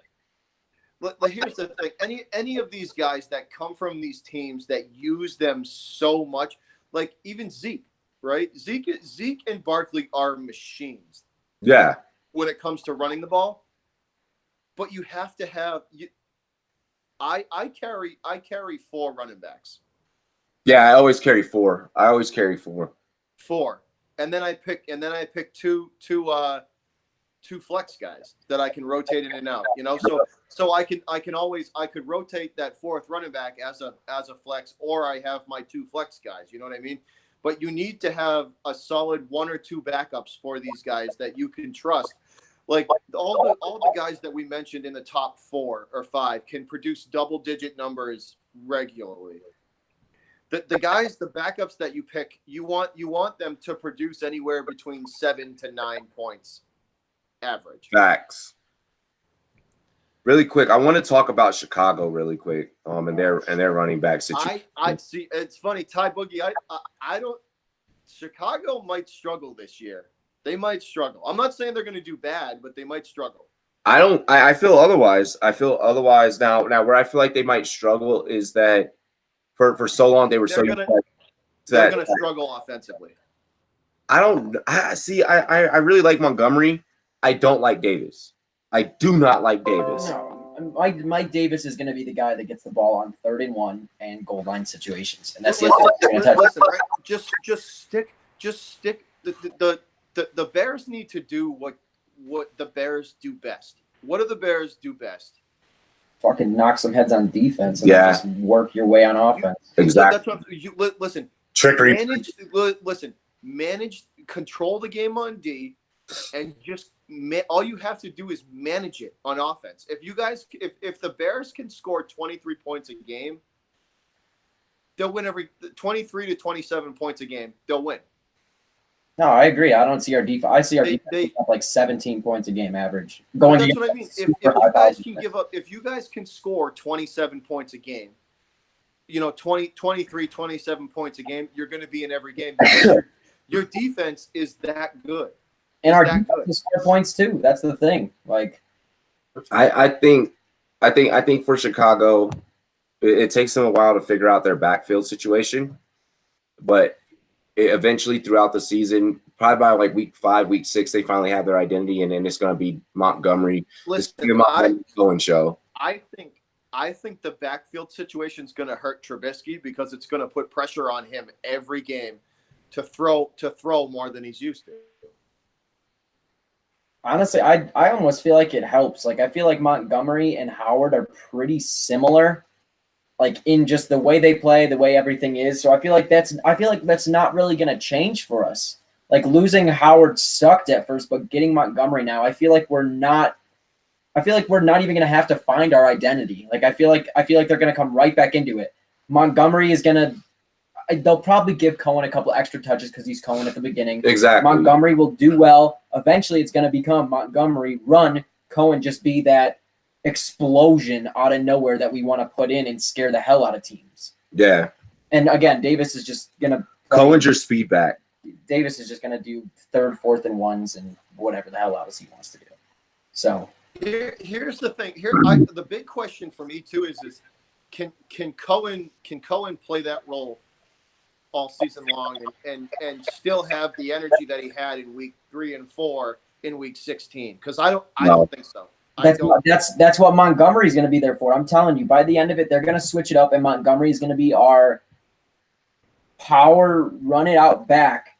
here's the thing: any of these guys that come from these teams that use them so much, like even Zeke, right? Zeke and Barkley are machines. Yeah. When it comes to running the ball, but you have to have I carry 4 running backs. Yeah, I always carry 4. Four, and then I pick two flex guys that I can rotate in and out. You know, so I could rotate that 4th running back as a flex, or I have my 2 flex guys. You know what I mean? But you need to have a solid 1 or 2 backups for these guys that you can trust. Like all the guys that we mentioned in the top 4 or 5 can produce double-digit numbers regularly. The guys, the backups that you pick, you want them to produce anywhere between 7 to 9 points average. Facts. Really quick, I want to talk about Chicago really quick. And their running back situation. I see. It's funny, Ty Boogie. I don't. Chicago might struggle this year. They might struggle. I'm not saying they're going to do bad, but they might struggle. I feel otherwise. Now where I feel like they might struggle is that for so long they're going to struggle offensively. I really like Montgomery. I don't like Davis. I do not like Davis. No, Mike Davis is going to be the guy that gets the ball on 3rd and 1 and goal line situations, and that's listen, right? Just stick. The Bears need to do what the Bears do best. What do the Bears do best? Fucking knock some heads on defense and just work your way on offense. Exactly. Listen. Trickery. Manage, control the game on D, and just all you have to do is manage it on offense. If the Bears can score 23 points a game, they'll win 23 to 27 points a game. They'll win. No, I agree. I don't see our defense. I see our defense up like 17 points a game average. That's what I mean. If you guys can score 27 points a game, 23, 27 points a game, you're going to be in every game. Your defense is that good. And our defense can score points too. That's the thing. Like, I think for Chicago, it takes them a while to figure out their backfield situation, but eventually throughout the season, probably by like week 5, week 6, they finally have their identity, and then it's going to be Montgomery. Going show. I think the backfield situation is going to hurt Trubisky because it's going to put pressure on him every game to throw more than he's used to. Honestly, I almost feel like it helps. Like, I feel like Montgomery and Howard are pretty similar, like in just the way they play, the way everything is. So I feel like that's not really going to change for us. Like, losing Howard sucked at first, but getting Montgomery now, I feel like we're not even going to have to find our identity. Like, I feel like they're going to come right back into it. Montgomery is going to they'll probably give Cohen a couple extra touches because he's Cohen at the beginning. Exactly. Montgomery will do well. Eventually, it's going to become Montgomery run, Cohen just be that explosion out of nowhere that we want to put in and scare the hell out of teams. Yeah. And again, Davis is just going to – Cohen's your speed back. Davis is just going to do 3rd, 4th, and 1s and whatever the hell else he wants to do. So here's the thing. The big question for me too is can Cohen play that role all season long and still have the energy that he had in week 3 and 4 in week 16? Because I don't think so. That's what Montgomery's going to be there for. I'm telling you, by the end of it, they're going to switch it up, and Montgomery is going to be our power, run it out back.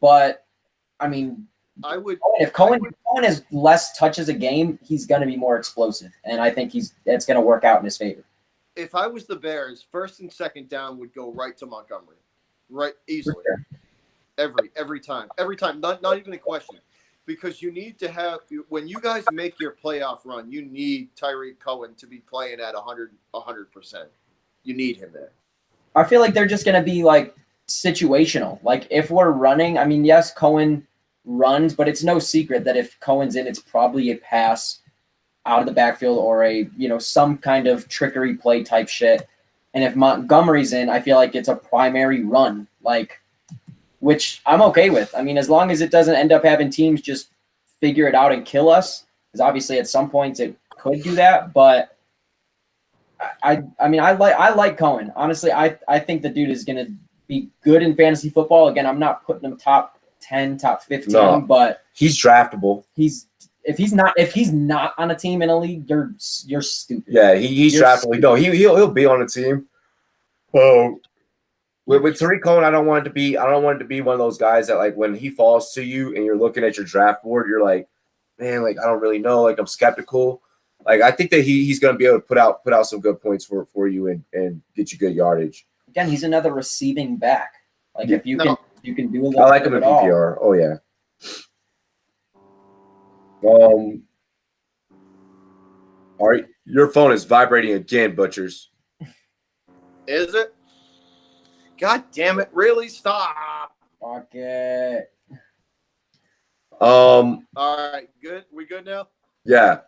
But I mean, if Cohen has less touches a game, he's going to be more explosive, and I think that's going to work out in his favor. If I was the Bears, 1st and 2nd down would go right to Montgomery, right, easily, every time, not even a question. Because you need to have – when you guys make your playoff run, you need Tyreek Cohen to be playing at 100%. You need him there. I feel like they're just going to be, like, situational. Like, if we're running – I mean, yes, Cohen runs, but it's no secret that if Cohen's in, it's probably a pass out of the backfield or a, some kind of trickery play type shit. And if Montgomery's in, I feel like it's a primary run, which I'm okay with. I mean, as long as it doesn't end up having teams just figure it out and kill us, because obviously at some points it could do that. But I like Cohen. Honestly, I think the dude is going to be good in fantasy football. Again, I'm not putting him top 10, top 15, but he's draftable. If he's not on a team in a league, you're stupid. Yeah, he's draftable. Stupid. No, he'll be on a team. Oh, with Tariq Cohen, I don't want it to be one of those guys that like when he falls to you and you're looking at your draft board, you're like, man, like I don't really know, like I'm skeptical. Like I think that he's going to be able to put out some good points for you and get you good yardage. Again, he's another receiving back. Like if you can do a little. I like him in PPR. Oh yeah. All right, your phone is vibrating again, Butchers. Is it? God damn it! Really? Stop. Fuck it. All right, good. We good now? Yeah.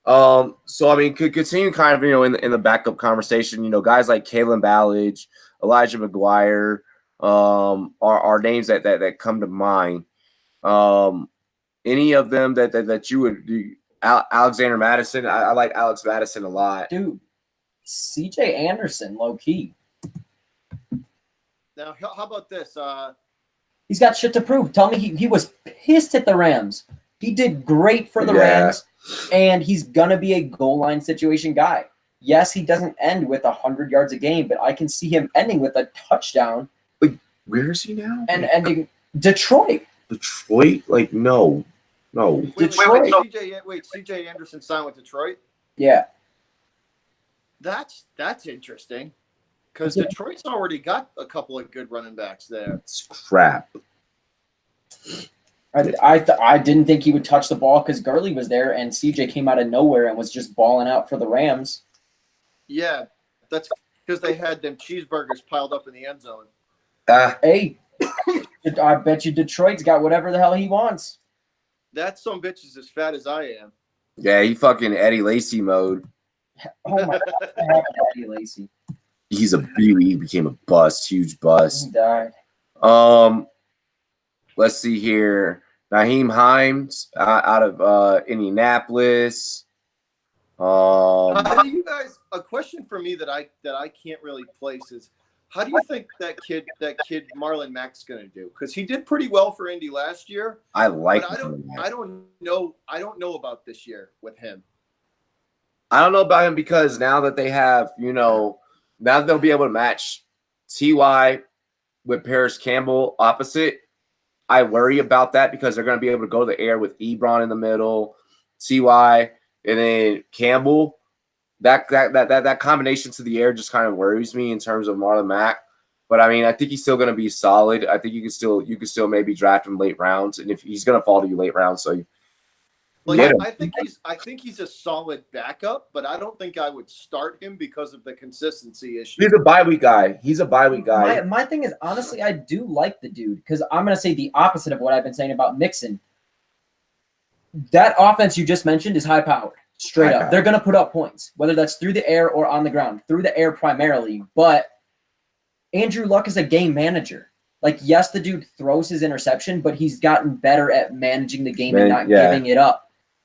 So I mean, could continue kind of in the backup conversation. Guys like Kalen Ballage, Elijah McGuire, are names that come to mind. Any of them that you would do? Alexander Madison. I like Alex Madison a lot. Dude, CJ Anderson, low key. Now, how about this? He's got shit to prove. Tell me he was pissed at the Rams. He did great for the Rams, and he's going to be a goal line situation guy. Yes, he doesn't end with 100 yards a game, but I can see him ending with a touchdown. Wait, where is he now? And ending Detroit. Detroit? Like, no. Detroit. Wait, CJ Anderson signed with Detroit? Yeah. That's interesting. Because Detroit's already got a couple of good running backs there. It's crap. I didn't think he would touch the ball because Gurley was there and CJ came out of nowhere and was just balling out for the Rams. Yeah, that's because they had them cheeseburgers piled up in the end zone. Hey, I bet you Detroit's got whatever the hell he wants. That some bitch is as fat as I am. Yeah, he fucking Eddie Lacy mode. Oh my God, Eddie Lacy. He became a bust, huge bust. He died. Let's see here. Naheem Hines out of Indianapolis. How do you guys? A question for me that I can't really place is, how do you think that kid Marlon Mack's going to do? Because he did pretty well for Indy last year. I like. But I don't know about this year with him. I don't know about him because now that they have, now that they'll be able to match Ty with Paris Campbell opposite. I worry about that because they're going to be able to go to the air with Ebron in the middle, Ty, and then Campbell. That combination to the air just kind of worries me in terms of Marlon Mack. But I mean, I think he's still going to be solid. I think you can still maybe draft him late rounds, and if he's going to fall to you late rounds, so. I think he's a solid backup, but I don't think I would start him because of the consistency issue. He's a bye week guy. My thing is, honestly, I do like the dude because I'm going to say the opposite of what I've been saying about Mixon. That offense you just mentioned is high-powered, straight up. They're going to put up points, whether that's through the air or on the ground. Through the air primarily, but Andrew Luck is a game manager. Like, yes, the dude throws his interception, but he's gotten better at managing the game and not giving it up.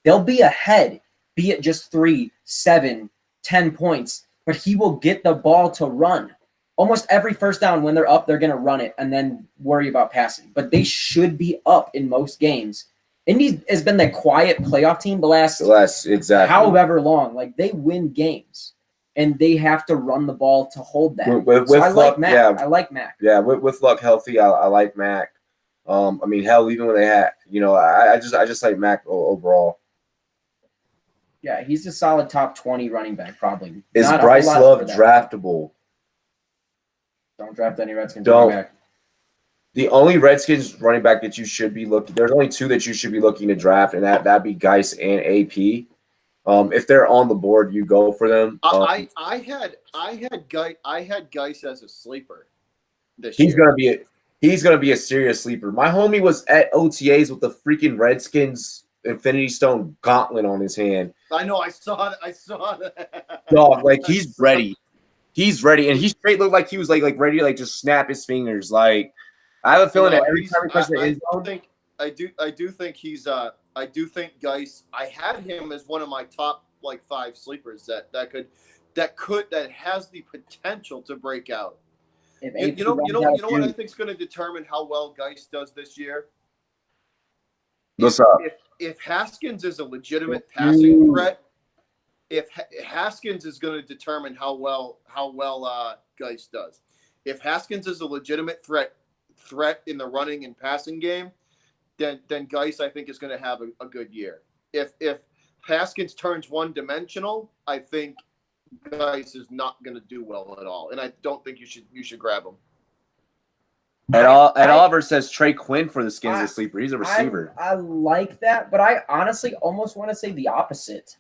They'll be ahead, be it just 3, 7, 10 points, but he will get the ball to run. Almost every first down when they're up, they're going to run it and then worry about passing. But they should be up in most games. Indy has been the quiet playoff team the last exactly however long. Like, they win games, and they have to run the ball to hold that. I like Mac. Yeah. I like Mac. Yeah, with Luck healthy, I like Mac. I mean, hell, even when they had, I just like Mac overall. Yeah, he's a solid top 20 running back, probably. Is Bryce Love draftable? Don't draft any Redskins running back. The only Redskins running back that you should be looking, there's only 2 that you should be looking to draft, and that'd be Geis and AP. If they're on the board, you go for them. I had Geis as a sleeper this year. He's gonna be a serious sleeper. My homie was at OTAs with the freaking Redskins Infinity Stone gauntlet on his hand. I know. I saw that. I saw that. Dog, like he's ready. He's ready, and he straight looked like he was like ready to like just snap his fingers. Like I have a feeling that every time he touches the end zone, I do think he's I do think Geis. I had him as one of my top like 5 sleepers that has the potential to break out. You know what I think is going to determine how well Geis does this year. What's up? If Haskins is a legitimate passing threat, if Haskins is going to determine how well Geis does. If Haskins is a legitimate threat in the running and passing game, then Geis I think is going to have a good year. If Haskins turns one-dimensional, I think Geis is not going to do well at all, and I don't think you should grab him. Ed Oliver says Trey Quinn for the Skins is a sleeper. He's a receiver. I like that, but I honestly almost want to say the opposite.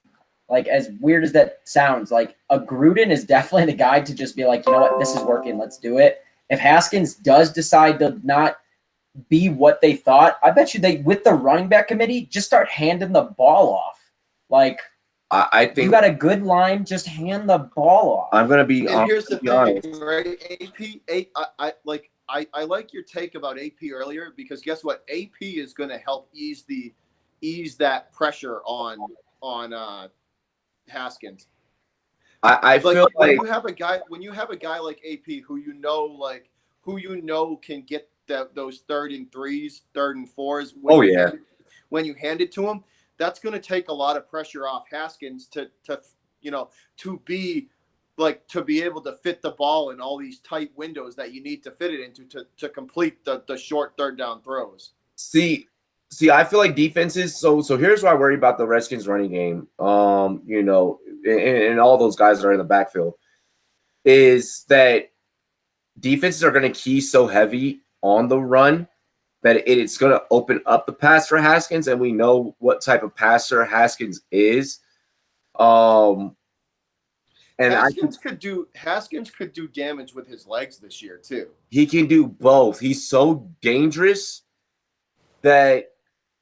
Like, as weird as that sounds, like a Gruden is definitely the guy to just be like, you know what, this is working, let's do it. If Haskins does decide to not be what they thought, I bet you they, with the running back committee, just start handing the ball off. Like, I think you got a good line, just hand the ball off. I'm gonna be. And here's the thing, right? I like your take about AP earlier because guess what? AP is going to help ease that pressure on Haskins. I feel like when you have a guy like AP who you know can get those 3rd and 3s, 3rd and 4s. When you hand it to him, that's going to take a lot of pressure off Haskins to be able to fit the ball in all these tight windows that you need to fit it into to complete the short 3rd down throws. See, I feel like defenses. So here's why I worry about the Redskins running game. And all those guys that are in the backfield is that defenses are going to key so heavy on the run that it's going to open up the pass for Haskins, and we know what type of passer Haskins is. And Haskins could do damage with his legs this year too. He can do both. He's so dangerous that,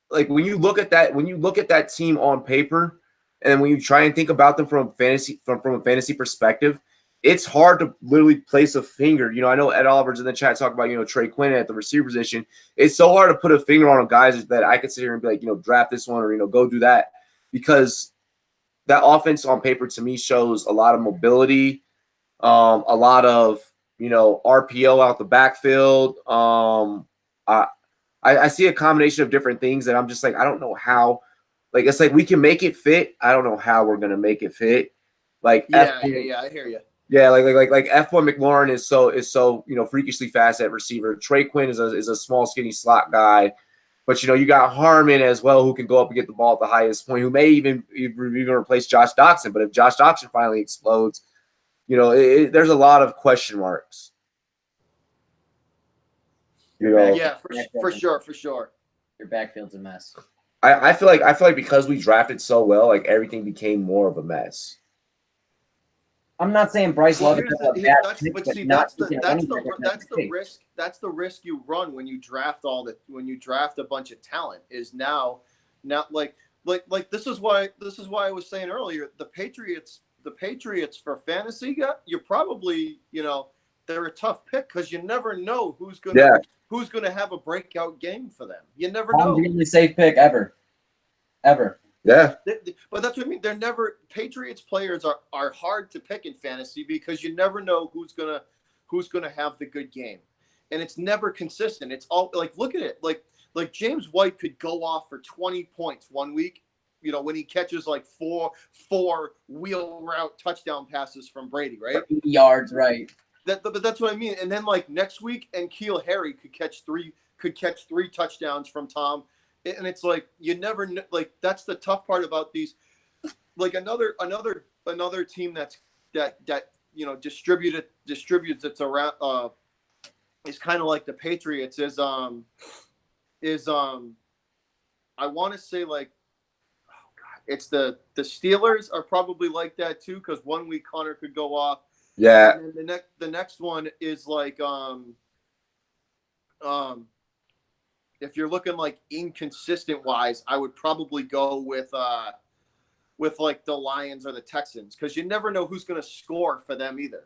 like, when you look at that team on paper, and when you try and think about them from a fantasy perspective, it's hard to literally place a finger. I know Ed Oliver's in the chat talking about, Trey Quinn at the receiver position. It's so hard to put a finger on guys that I could sit here and be like, draft this one or, go do that, because that offense on paper to me shows a lot of mobility, a lot of, RPO out the backfield. I see a combination of different things that I'm just like, I don't know how. Like, it's like we can make it fit. I don't know how we're gonna make it fit. Like, I hear you. Yeah, like F1 McLaurin is so freakishly fast at receiver. Trey Quinn is a small, skinny slot guy, but you got Harmon as well, who can go up and get the ball at the highest point, who may even replace Josh Doxson. But if Josh Doxson finally explodes, there's a lot of question marks. Yeah, for sure. Your backfield's a mess. I feel like because we drafted so well, like everything became more of a mess. I'm not saying Bryce Love is that's the risk you run when you draft a bunch of talent is now like this is why I was saying earlier the Patriots for fantasy you're probably they're a tough pick because you never know who's gonna have a breakout game for them. You never know. The only safe pick ever. Yeah. But that's what I mean. They're never Patriots players are hard to pick in fantasy because you never know who's gonna have the good game. And it's never consistent. It's all like look at it. Like James White could go off for 20 points one week, when he catches like four wheel route touchdown passes from Brady, right? 30 yards, right. But that's what I mean. And then like next week, and N'Keal Harry could catch three touchdowns from Tom. And it's like you never know. Like that's the tough part about these. Like another team that distributes it's around. Is kind of like the Patriots. I want to say like, oh God, it's the Steelers are probably like that too because one week Connor could go off. Yeah. And then the next one is like if you're looking like inconsistent wise, I would probably go with like the Lions or the Texans, because you never know who's going to score for them either.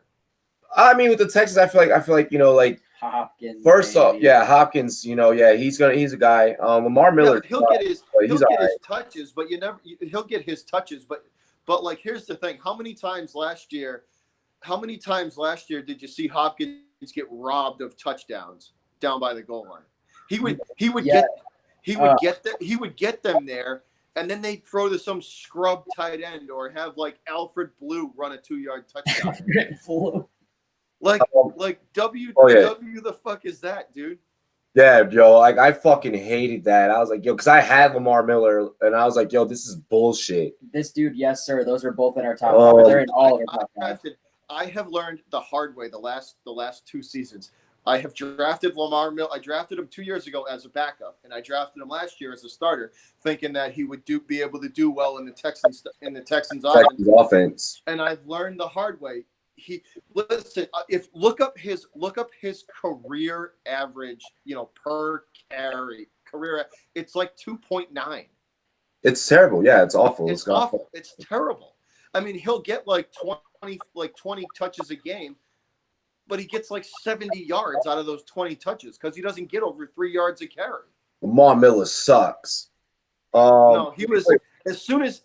I mean, with the Texans, I feel like like Hopkins. First off, yeah, Hopkins. He's a guy. Lamar Miller. Yeah, he'll get his touches, but he'll get his touches, but like here's the thing: how many times last year did you see Hopkins get robbed of touchdowns down by the goal line? He would get them there, and then they'd throw to some scrub tight end or have like Alfred Blue run a 2-yard touchdown. Like W the fuck is that, dude? Yeah, yo, like I fucking hated that. I was like, yo, because I had Lamar Miller, and I was like, yo, this is bullshit. This dude, yes, sir. Those are both in our top five. They're in all of our top five. I have learned the hard way the last 2 seasons. I have drafted Lamar Miller. I drafted him 2 years ago as a backup, and I drafted him last year as a starter, thinking that he would be able to do well in the Texans offense. And I've learned the hard way. Look up his career average, per carry career. It's like 2.9. It's terrible. Yeah, it's awful. It's awful. It's terrible. I mean, he'll get like 20 touches a game, but he gets like 70 yards out of those 20 touches because he doesn't get over 3 yards a carry. Lamar Miller sucks. No, he was as soon as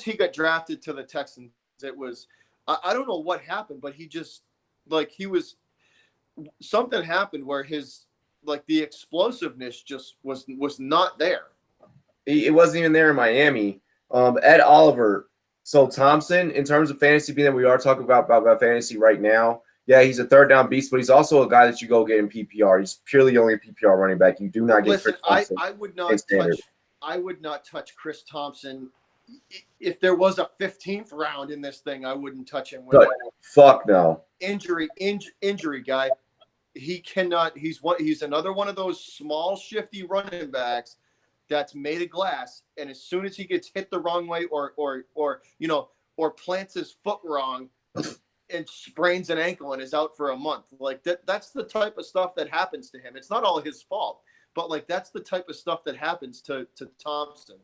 he got drafted to the Texans, it was. I don't know what happened, but he just something happened where his the explosiveness just was not there. It wasn't even there in Miami. Ed Oliver. So Thompson, in terms of fantasy, being that we are talking about fantasy right now, yeah, he's a third down beast, but he's also a guy that you go get in PPR. He's purely only a PPR running back. You do not get. Listen, I would not touch Chris Thompson. If there was a 15th round in this thing, I wouldn't touch him. Fuck no. Injury guy. He cannot. He's another one of those small, shifty running backs that's made of glass. And as soon as he gets hit the wrong way, or plants his foot wrong, and sprains an ankle and is out for a month, that's the type of stuff that happens to him. It's not all his fault, but that's the type of stuff that happens to Thompson.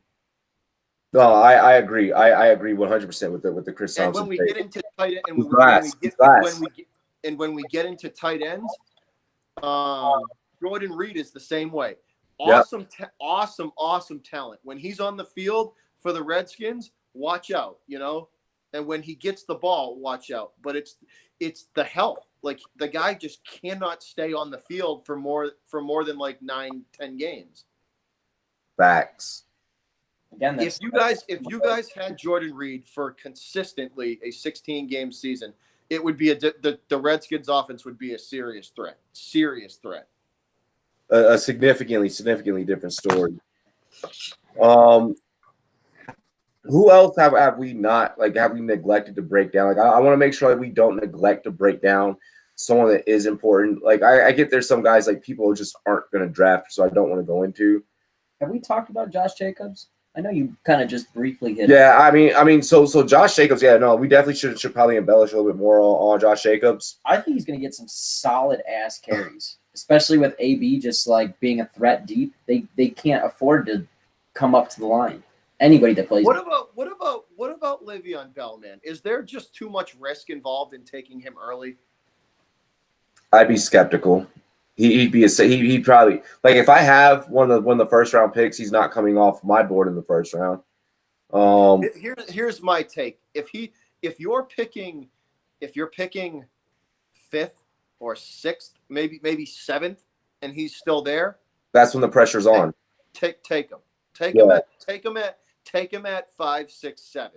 No, I agree. I agree 100% with the Chris Thompson. And when we get into tight end, when we get into tight ends, Jordan Reed is the same way. Awesome, awesome talent. When he's on the field for the Redskins, watch out, And when he gets the ball, watch out. But it's the health. Like the guy just cannot stay on the field for more than 9-10 games. Facts. Again, if you guys had Jordan Reed for consistently a 16-game season, it would be the Redskins offense would be a serious threat. A significantly different story. Who else have we neglected to break down? I want to make sure that we don't neglect to break down someone that is important. I get there's some guys people just aren't going to draft, so I don't want to go into. Have we talked about Josh Jacobs? I know you kind of just briefly hit. Yeah, it. So Josh Jacobs. Yeah, no, we definitely should probably embellish a little bit more on Josh Jacobs. I think he's going to get some solid ass carries, especially with AB just being a threat deep. They can't afford to come up to the line. Anybody that plays. What about Le'Veon Bell, man? Is there just too much risk involved in taking him early? I'd be skeptical. He'd probably if I have one of the first round picks, he's not coming off my board in the first round. Here's my take. If you're picking 5th or 6th, maybe 7th, and he's still there, that's when the pressure's on. Take him. Take him at 5, 6, 7.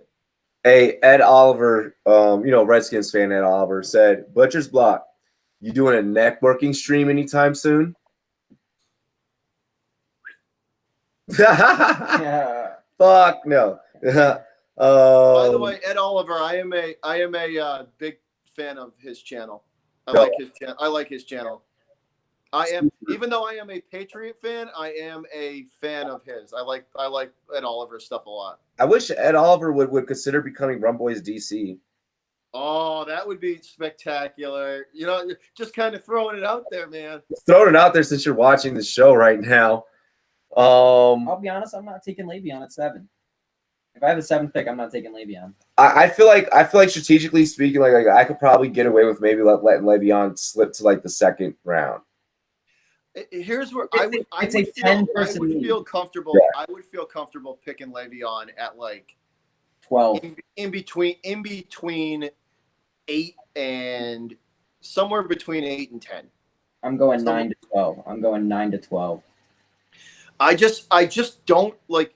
Hey, Ed Oliver, Redskins fan Ed Oliver said, Butcher's Block, you doing a networking stream anytime soon? Yeah. Fuck no. By the way, Ed Oliver, I am a big fan of his channel. I like his channel. Even though I am a Patriot fan, I am a fan of his. I like Ed Oliver's stuff a lot. I wish Ed Oliver would consider becoming Rumboyz DC. Oh, that would be spectacular. You know, just kind of throwing it out there, man. Just throwing it out there since you're watching the show right now. I'll be honest, I'm not taking Le'Veon at 7. If I have a 7th pick, I'm not taking Le'Veon. I feel like strategically speaking, like I could probably get away with maybe letting Le'Veon slip to like the 2nd round. Here's where I would feel comfortable. Yeah. I would feel comfortable picking Le'Veon at like 12. In between 8 and somewhere between 8 and 10. I'm going 9 to 12. I'm going 9 to 12. I just don't like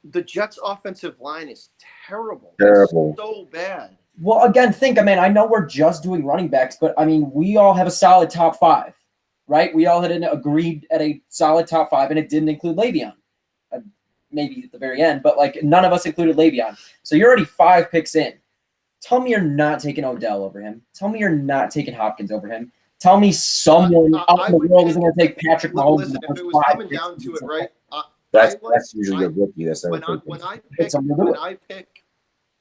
the Jets' offensive line is terrible. Terrible. It's so bad. Well, again, I know we're just doing running backs, but I mean, we all have a solid top 5, right? We all had agreed at a solid top 5, and it didn't include Le'Veon. Maybe at the very end, but like none of us included Le'Veon. So you're already 5 picks in. Tell me you're not taking Odell over him. Tell me you're not taking Hopkins over him. Tell me someone out in the world isn't going to take Patrick Mahomes. Listen, if it was coming down to it, right? That's usually a rookie. That's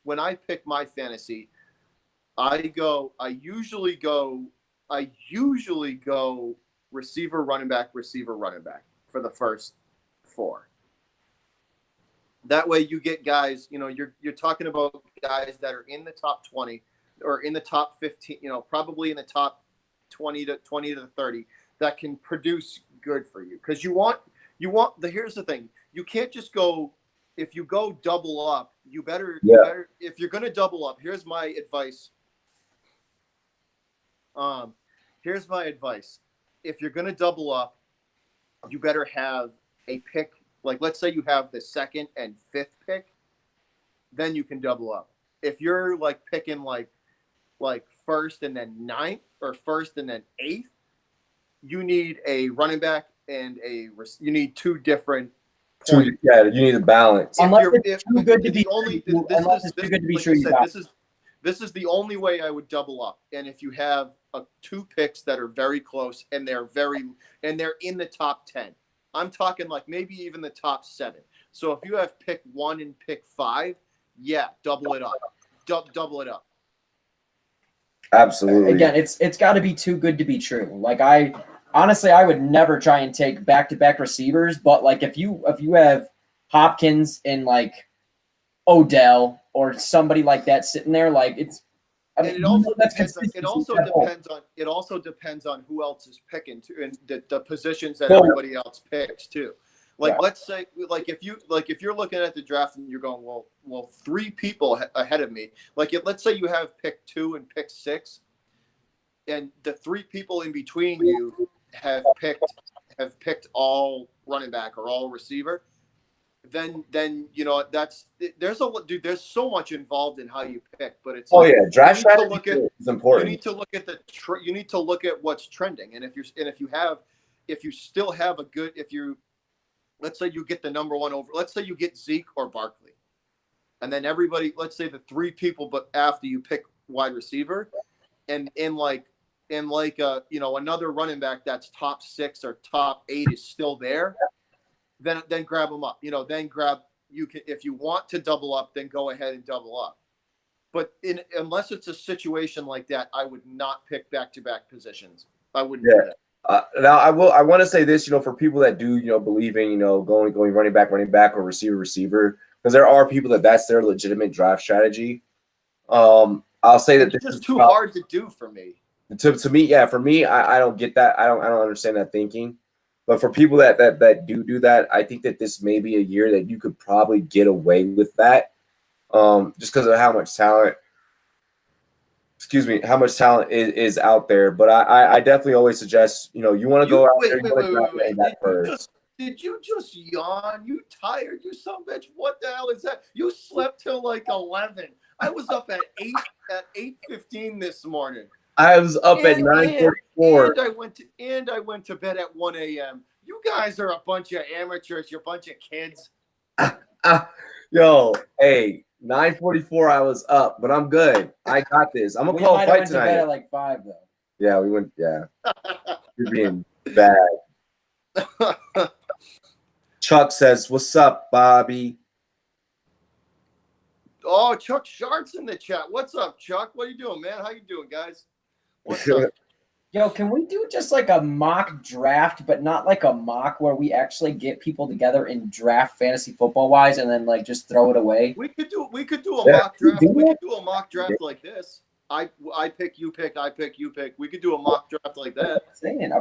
when I pick my fantasy, I usually go receiver, running back for the first 4. That way you get guys, you know, you're talking about guys that are in the top 20 or in the top 15, you know, probably in the top 20 to 30 that can produce good for you. Because here's the thing. You can't just go, if you go double up, you better, if you're going to double up, here's my advice. If you're going to double up, you better have a pick. Like, let's say you have the 2nd and 5th pick, then you can double up. If you're like picking like 1st and then 9th or 1st and then 8th, you need a running back and you need 2 different points. Yeah, you need a balance. This is the only way I would double up. And if you have 2 picks that are very close and they're in the top 10. I'm talking like maybe even the top 7. So if you have pick 1 and pick 5, yeah, double it up. Double it up. Absolutely. Again, it's got to be too good to be true. Like I would never try and take back-to-back receivers, but like if you have Hopkins and like Odell or somebody like that sitting there, like it's. It also depends on who else is picking too, and the positions that everybody else picks too. Like let's say, if you're looking at the draft and you're going, well, 3 people ahead of me. Like let's say you have pick 2 and pick 6, and the 3 people in between you have picked all running back or all receiver. Then you know there's so much involved in how you pick, but it's draft strategy is important. You need to look at you need to look at what's trending, and if you still have let's say you get the number 1 over, let's say you get Zeke or Barkley, and then everybody, let's say the 3 people, but after you pick wide receiver, and another running back that's top 6 or top 8 is still there. Then grab them up. You know, if you want to double up, then go ahead and double up. But unless it's a situation like that, I would not pick back-to-back positions. I wouldn't do that. Now I want to say this, you know, for people that do, you know, believe in, you know, going running back or receiver, because there are people that's their legitimate draft strategy. I'll say that it's just too hard to do for me. To me, yeah, for me, I don't get that. I don't understand that thinking. But for people that do that, I think that this may be a year that you could probably get away with that, just because of how much talent. How much talent is out there. But I definitely always suggest, you know, you want to go out there. Did you just yawn? You tired? You son of a bitch? What the hell is that? You slept till like 11. I was up at 8:15 this morning. I was up at 9:44. And I went to bed at 1 a.m. You guys are a bunch of amateurs. You're a bunch of kids. Yo, hey, 9:44. I was up, but I'm good. I got this. I'm gonna call a fight tonight. To bed at like 5 though. Yeah, we went. Yeah, you're being bad. Chuck says, "What's up, Bobby?" Oh, Chuck Sharp's in the chat. What's up, Chuck? What are you doing, man? How you doing, guys? What's up? Yo, can we do just like a mock draft, but not like a mock where we actually get people together and draft fantasy football wise, and then like just throw it away? We could do a mock draft. We could do a mock draft like this. I pick, you pick, I pick, you pick. We could do a mock draft like that.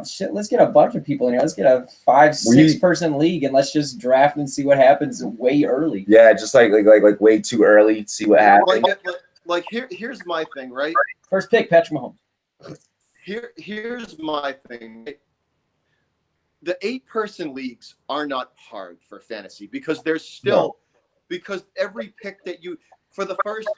Shit, let's get a bunch of people in here. Let's get a 5-6 person league, and let's just draft and see what happens way early. Yeah, just like way too early. See what happens. Here's my thing, right? First pick, Patrick Mahomes. Here's my thing. The 8-person leagues are not hard for fantasy because there's still because every pick that you for the first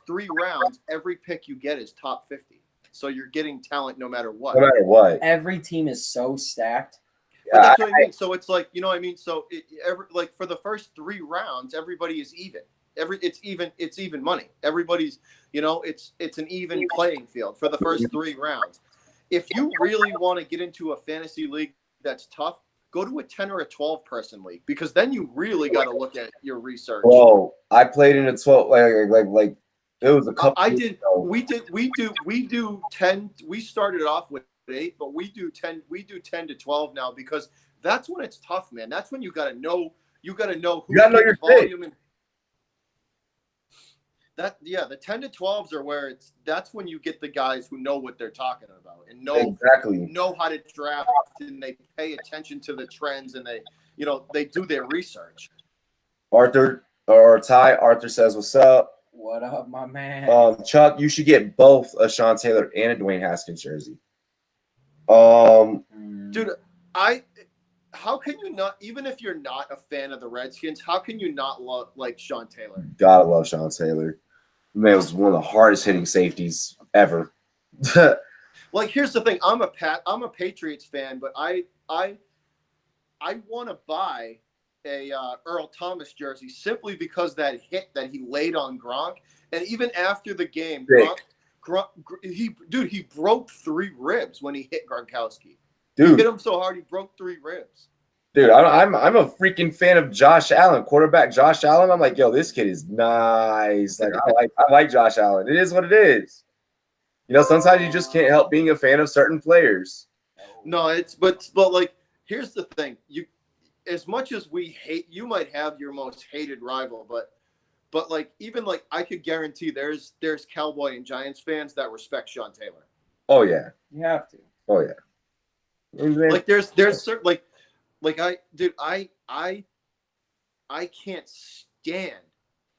3 rounds, every pick you get is top 50. So you're getting talent no matter what. No matter what. Every team is so stacked. But that's what I mean. So it's like, you know what I mean? So for the first 3 rounds, everybody is even. It's even money. Everybody's, it's an even playing field for the first 3 rounds. If you really want to get into a fantasy league that's tough, go to a 10 or a 12-person league because then you really got to look at your research. Bro, I played in a 12 like it was a couple. I did. We do 10. We started off with 8, but we do 10. We do 10 to 12 now because that's when it's tough, man. That's when you got to know. You got to know who your volume and that. Yeah, the 10 to 12s are where that's when you get the guys who know what they're talking about and know how to draft and they pay attention to the trends and they do their research. Arthur says, "What's up? What up, my man? Chuck, you should get both a Sean Taylor and a Dwayne Haskins jersey." Dude, how can you not, even if you're not a fan of the Redskins, how can you not like Sean Taylor? Gotta love Sean Taylor. Man, it was one of the hardest hitting safeties ever. Like, here's the thing. I'm a Patriots fan, but I want to buy a Earl Thomas jersey simply because that hit that he laid on Gronk, and even after the game, he broke 3 ribs when he hit Gronkowski. Dude, he hit him so hard he broke 3 ribs. Dude, I'm a freaking fan of Josh Allen, quarterback Josh Allen. I'm like, yo, this kid is nice. Like, I like Josh Allen. It is what it is. Sometimes you just can't help being a fan of certain players. No, but like, here's the thing. As much as we hate, you might have your most hated rival, but like, even like, I could guarantee there's Cowboy and Giants fans that respect Sean Taylor. Oh yeah, you have to. Oh yeah. Like there's certain I can't stand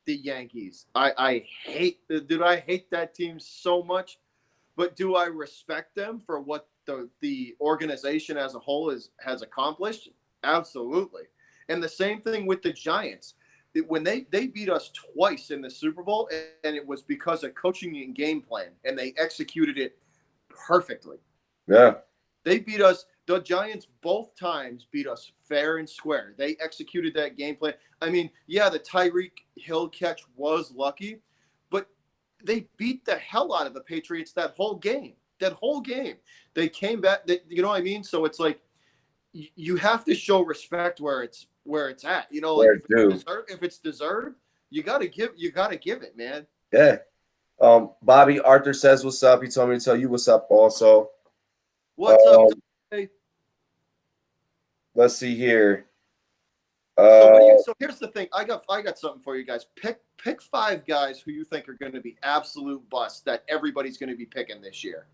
the Yankees. I hate that team so much, but do I respect them for what the organization as a whole has accomplished? Absolutely. And the same thing with the Giants. When they beat us twice in the Super Bowl, and it was because of coaching and game plan, and they executed it perfectly. Yeah. They beat us. The Giants both times beat us fair and square. They executed that game plan. I mean, yeah, the Tyreek Hill catch was lucky, but they beat the hell out of the Patriots that whole game. They came back. You know what I mean? So it's like you have to show respect where it's at. Like if it's deserved, you gotta give it, man. Yeah. Bobby Arthur says, "What's up?" He told me to tell you what's up also. What's up? Hey. Let's see here. So here's the thing. I got something for you guys. Pick 5 guys who you think are going to be absolute busts that everybody's going to be picking this year.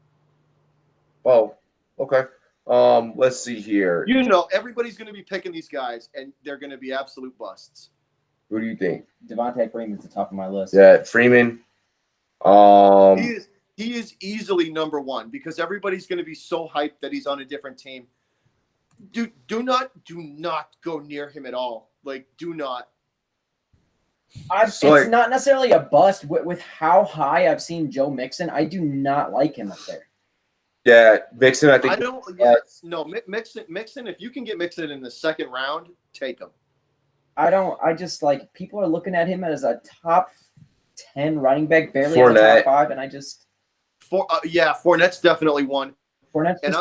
Oh, okay. Let's see here. Everybody's going to be picking these guys, and they're going to be absolute busts. Who do you think? Devontae Freeman's the top of my list. Yeah, Freeman. He is easily number 1 because everybody's going to be so hyped that he's on a different team. Dude, do not go near him at all. Like, do not. It's not necessarily a bust with how high I've seen Joe Mixon. I do not like him up there. Yeah, Mixon. I think. Mixon. If you can get Mixon in the 2nd round, take him. I just like people are looking at him as a top 10 running back, barely as a top 5, and I just. Fournette's definitely one. And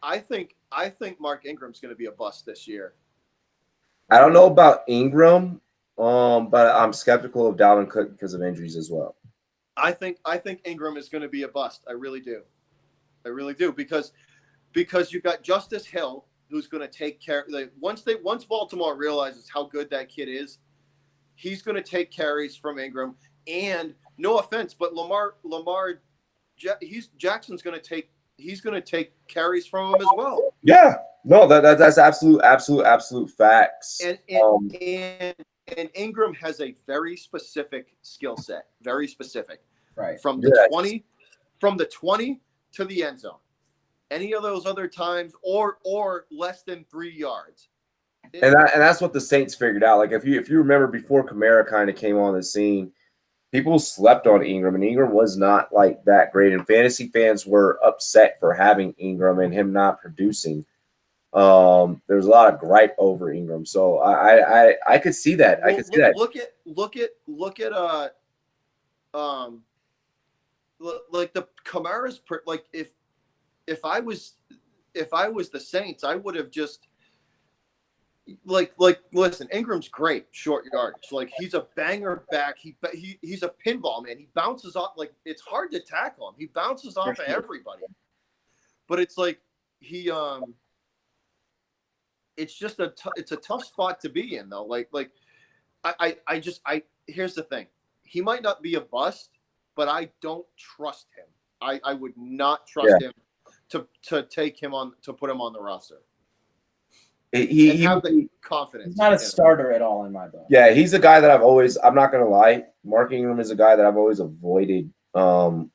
I think Mark Ingram's gonna be a bust this year. I don't know about Ingram. But I'm skeptical of Dalvin Cook because of injuries as well. I think Ingram is going to be a bust. I really do. I really do because you got Justice Hill, who's going to take care. Like once Baltimore realizes how good that kid is, he's going to take carries from Ingram. And no offense, but Jackson's going to take carries from him as well. Yeah, no, that's absolute facts. And Ingram has a very specific skill set, very specific. Right. From the 20 to the end zone. Any of those other times or less than 3 yards. And that's what the Saints figured out. Like if you remember before Kamara kind of came on the scene, people slept on Ingram, and Ingram was not like that great. And fantasy fans were upset for having Ingram and him not producing. There's a lot of gripe over Ingram, so I could see that. Well, I could see that. Like the Kamara's like if I was the Saints, I would have just like listen, Ingram's great short yardage. Like he's a banger back. He's a pinball man. He bounces off, like it's hard to tackle him. He bounces off of everybody. But it's like it's just it's a tough spot to be in though. Like here's the thing. He might not be a bust, but I don't trust him. I would not trust him to take him on, to put him on the roster. He have the confidence. He's not a starter at all in my book. Yeah, he's a guy that I'm not gonna lie, Mark Ingram is a guy that I've always avoided trying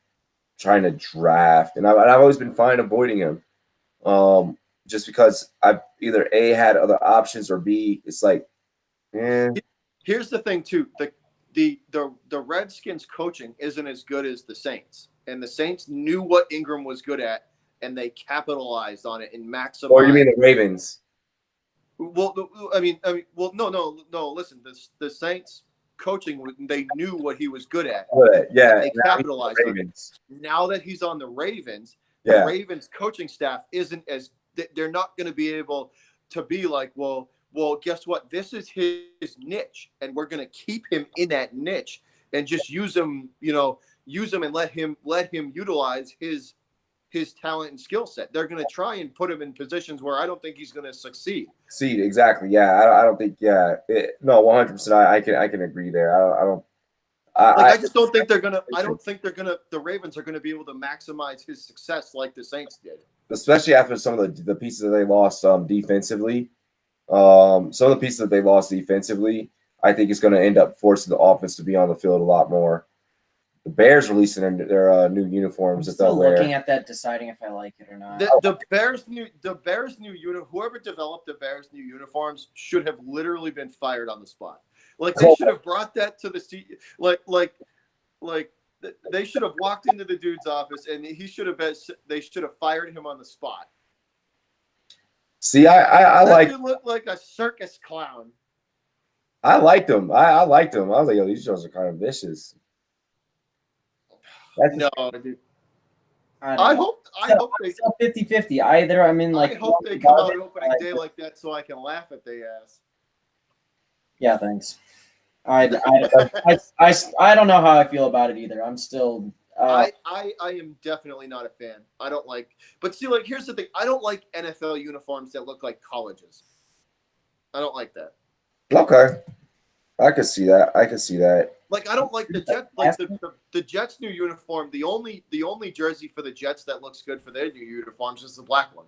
to draft, and I've always been fine avoiding him. Just because I've either A, had other options, or B, it's like, Here's the thing too. The Redskins coaching isn't as good as the Saints. And the Saints knew what Ingram was good at, and they capitalized on it and maximized. Or you mean the Ravens? Well, I mean, no. Listen, the Saints coaching, they knew what he was good at. Yeah, they capitalized on it. Now that he's on the Ravens, the Ravens coaching staff isn't as. They're not going to be able to be like, well, guess what? This is his niche, and we're going to keep him in that niche and just use him and let him utilize his talent and skill set. They're going to try and put him in positions where I don't think he's going to succeed. Exactly. Yeah, I don't think. Yeah, no, 100%. I can agree there. I just don't think they're gonna. I don't think they're gonna. The Ravens are gonna be able to maximize his success like the Saints did. Especially after some of the pieces that they lost defensively. Some of the pieces that they lost defensively, I think it's going to end up forcing the offense to be on the field a lot more. The Bears releasing their new uniforms. I'm still looking at that, deciding if I like it or not. The Bears new uniform. Whoever developed the Bears new uniforms should have literally been fired on the spot. Like they should have brought that to the seat. Like they should have walked into the dude's office and they should have fired him on the spot. See, I like. Dude looked like a circus clown. I liked him. I liked him. I was like, yo, these shows are kind of vicious. No, dude. I hope they 50-50. Either I hope they come out opening day like that so I can laugh at their ass. Yeah, thanks. I don't know how I feel about it either. I'm still. I am definitely not a fan. I don't like. But see, like, here's the thing. I don't like NFL uniforms that look like colleges. I don't like that. Okay, I can see that. Like, I don't like the Jets. Like the Jets' new uniform. The only jersey for the Jets that looks good for their new uniforms is the black one,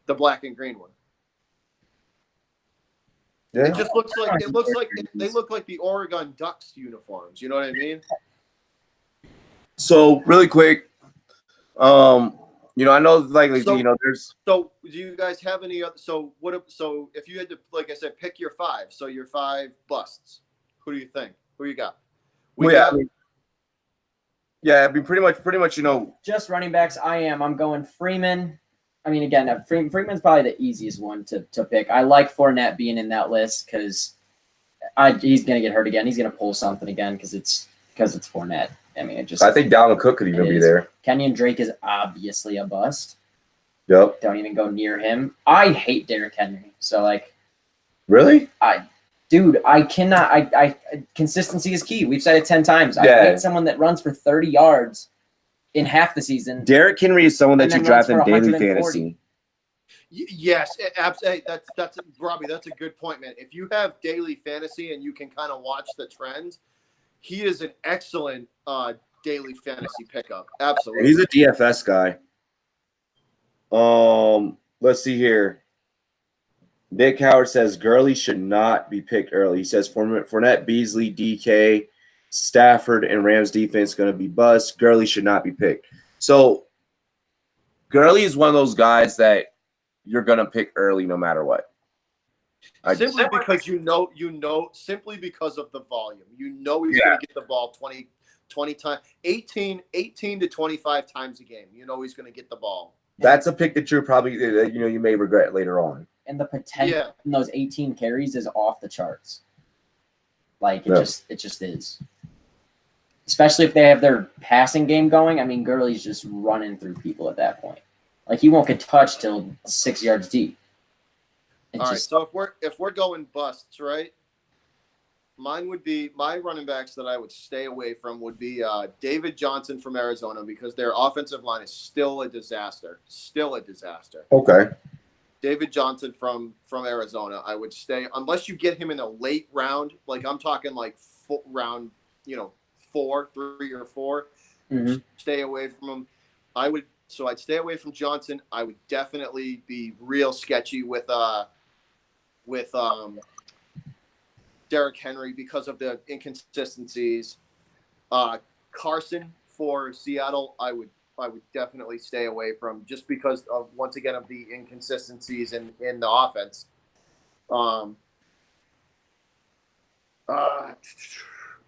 the black and green one. Yeah. It just looks like they look like the Oregon Ducks uniforms. You know what I mean? So really quick, I know there's. So do you guys have any other? So if you had to, like I said, pick your 5. So your 5 busts. Who do you think? Who you got? Pretty much. Just running backs. I'm going Freeman. I mean, again, Freeman's probably the easiest one to pick. I like Fournette being in that list because he's going to get hurt again. He's going to pull something again because it's Fournette. I mean, I think Dalvin Cook could even be there. Kenyon Drake is obviously a bust. Yep. Don't even go near him. I hate Derrick Henry. So, like. Really? Dude, I cannot. I consistency is key. We've said it 10 times. Yeah. I hate someone that runs for 30 yards in half the season. Derrick Henry is someone that And you then draft in runs for daily 140. fantasy. Yes, absolutely. That's Robbie. That's a good point, man. If you have daily fantasy and you can kind of watch the trends, he is an excellent daily fantasy pickup. Absolutely. He's a DFS guy. Let's see here. Nick Howard says Gurley should not be picked early. He says Fournette, Beasley, DK, Stafford, and Rams defense going to be bust. Gurley should not be picked. So Gurley is one of those guys that you're going to pick early no matter what. Simply because you know, simply because of the volume. You know he's going to get the ball 20 times, 18 to 25 times a game. You know he's going to get the ball. That's a pick that you're probably, you may regret later on. And the potential in those 18 carries is off the charts. Like it just is. Especially if they have their passing game going. I mean, Gurley's just running through people at that point. Like he won't get touched till 6 yards deep. All right, so if we're going busts, right? Mine would be my running backs that I would stay away from would be David Johnson from Arizona because their offensive line is still a disaster. Still a disaster. Okay. David Johnson from Arizona, I would stay unless you get him in a late round. Like I'm talking like round, 3 or 4. Mm-hmm. Stay away from him. I'd stay away from Johnson. I would definitely be real sketchy with Derrick Henry because of the inconsistencies. Carson for Seattle, I would definitely stay away from just because of once again of the inconsistencies in the offense.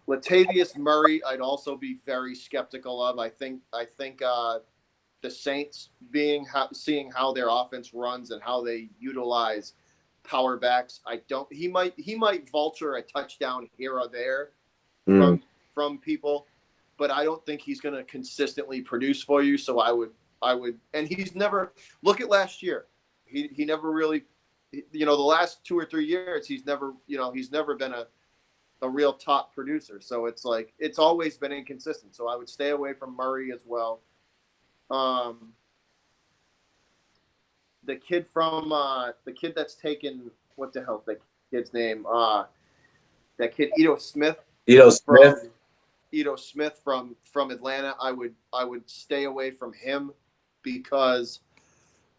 Latavius Murray, I'd also be very skeptical of. I think the Saints seeing how their offense runs and how they utilize power backs. He might vulture a touchdown here or there from people, but I don't think he's going to consistently produce for you. So I would, and he's never look at last year. He never really, the last 2 or 3 years, he's never been a real top producer. So it's like, it's always been inconsistent. So I would stay away from Murray as well. The kid that's taken, what the hell's that kid's name? That kid Ito Smith from Atlanta. I would stay away from him because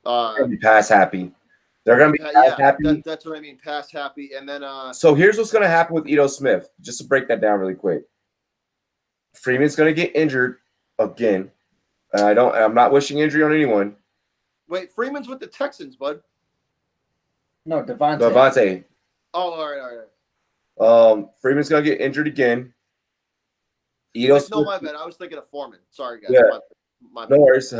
They're gonna be pass happy. They're gonna be pass happy. That's what I mean, pass happy. And then so here's what's gonna happen with Ito Smith. Just to break that down really quick. Freeman's gonna get injured again. I'm not wishing injury on anyone. Wait, Freeman's with the Texans, bud. No, Devontae. Oh, all right. Freeman's gonna get injured again. Ito Smith, no, my bad. I was thinking of Foreman. Sorry, guys. Yeah. My no worries.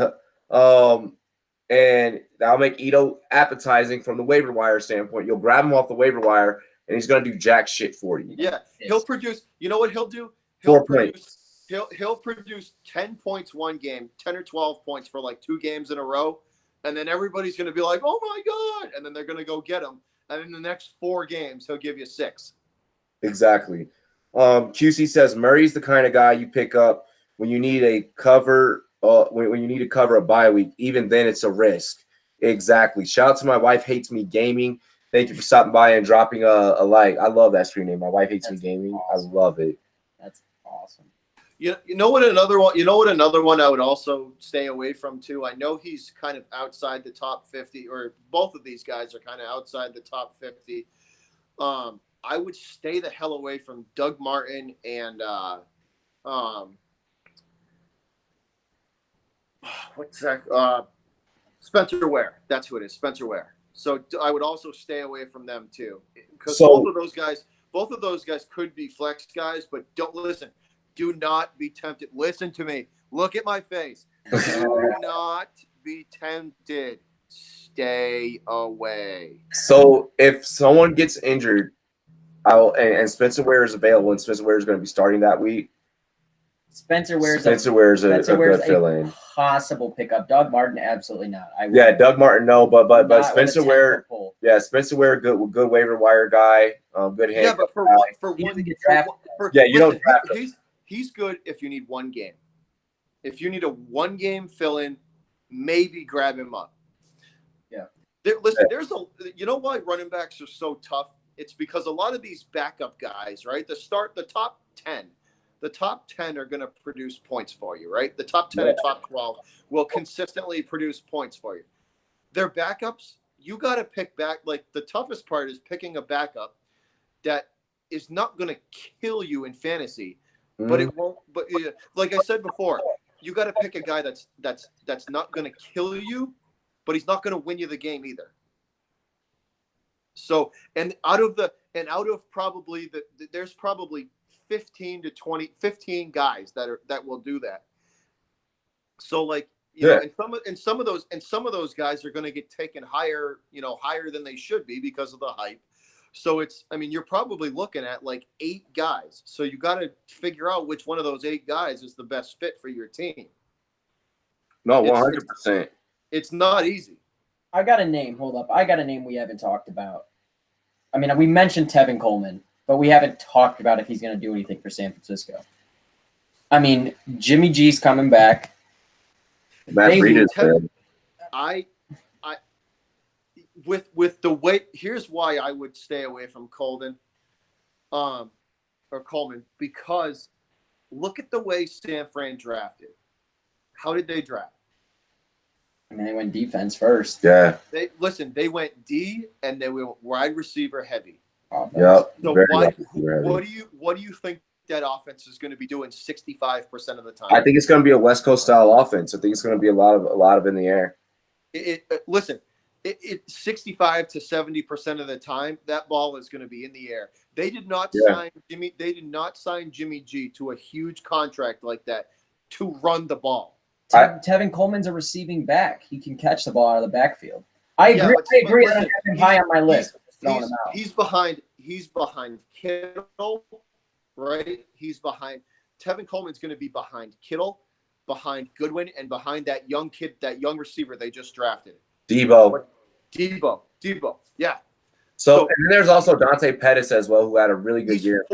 And that'll make Ito appetizing from the waiver wire standpoint. You'll grab him off the waiver wire, and he's gonna do jack shit for you. Yeah, he'll produce. You know what he'll do? He'll produce 10 points one game, 10 or 12 points for like 2 games in a row, and then everybody's going to be like, "Oh my god!" And then they're going to go get him, and in the next 4 games, he'll give you 6. Exactly. QC says Murray's the kind of guy you pick up when you need a cover. When you need to cover a bye week, even then it's a risk. Exactly. Shout out to my wife hates me gaming. Thank you for stopping by and dropping a like. I love that screen name. My wife hates me gaming. Awesome. I love it. That's awesome. You know what another one I would also stay away from too. I know he's kind of outside the top 50, or both of these guys are kind of outside the top 50. I would stay the hell away from Doug Martin and what's that? Spencer Ware. That's who it is, Spencer Ware. So I would also stay away from them too, because both of those guys could be flex guys, but don't listen. Do not be tempted. Listen to me. Look at my face. Do not be tempted. Stay away. So if someone gets injured, and Spencer Ware is available, and Spencer Ware is going to be starting that week. Spencer Ware's a good fill-in. Possible pickup. Doug Martin, absolutely not. Doug Martin, no, but Spencer Ware, Yeah, Spencer Ware, good waiver wire guy. Good hand. Yeah, but for one, you don't draft him. He's good if you need one game. If you need a one game fill in, maybe grab him up. Yeah. There's you know why running backs are so tough? It's because a lot of these backup guys, right? The top 10 are going to produce points for you, right? The top 10 and top 12 will consistently produce points for you. Their backups, you got to pick back. Like the toughest part is picking a backup that is not going to kill you in fantasy, but it won't. But like I said before, you got to pick a guy that's not going to kill you, but he's not going to win you the game either. So, out of probably there's probably 15 guys that will do that. So like, you know, and some of those guys are going to get taken higher than they should be because of the hype. So you're probably looking at like 8 guys. So you got to figure out which one of those 8 guys is the best fit for your team. No, 100%. It's not easy. I got a name. Hold up. I got a name we haven't talked about. I mean, we mentioned Tevin Coleman, but we haven't talked about if he's going to do anything for San Francisco. I mean, Jimmy G's coming back. With the way, here's why I would stay away from Coleman, because look at the way San Fran drafted. How did they draft? I mean, they went defense first. Yeah. They went D and they went wide receiver heavy. Yep. So what do you think that offense is going to be doing 65% of the time? I think it's going to be a West Coast style offense. I think it's going to be a lot of in the air. Listen, 65 to 70% of the time, that ball is going to be in the air. They did not sign Jimmy. They did not sign Jimmy G to a huge contract like that to run the ball. Tevin Coleman's a receiving back. He can catch the ball out of the backfield. I agree. I have him high on my list. He's behind Kittle, right? Tevin Coleman's going to be behind Kittle, behind Goodwin, and behind that young receiver they just drafted. Debo. Yeah. So and then there's also Dante Pettis as well, who had a really good year.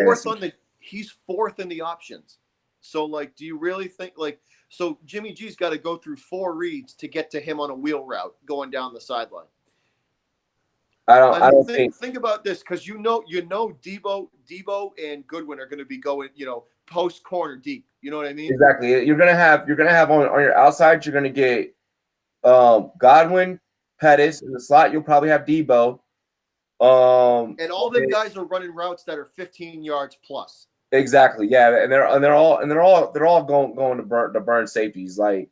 He's fourth in the options. So like, do you really think so Jimmy G's got to go through 4 reads to get to him on a wheel route going down the sideline? I don't think about this, because you know Debo and Goodwin are going to be going, post corner deep. You know what I mean? Exactly. You're gonna have on your outside, you're gonna get Godwin, Pettis in the slot. You'll probably have Debo. And all them guys are running routes that are 15 yards plus. Exactly. Yeah, and they're all going to burn safeties. Like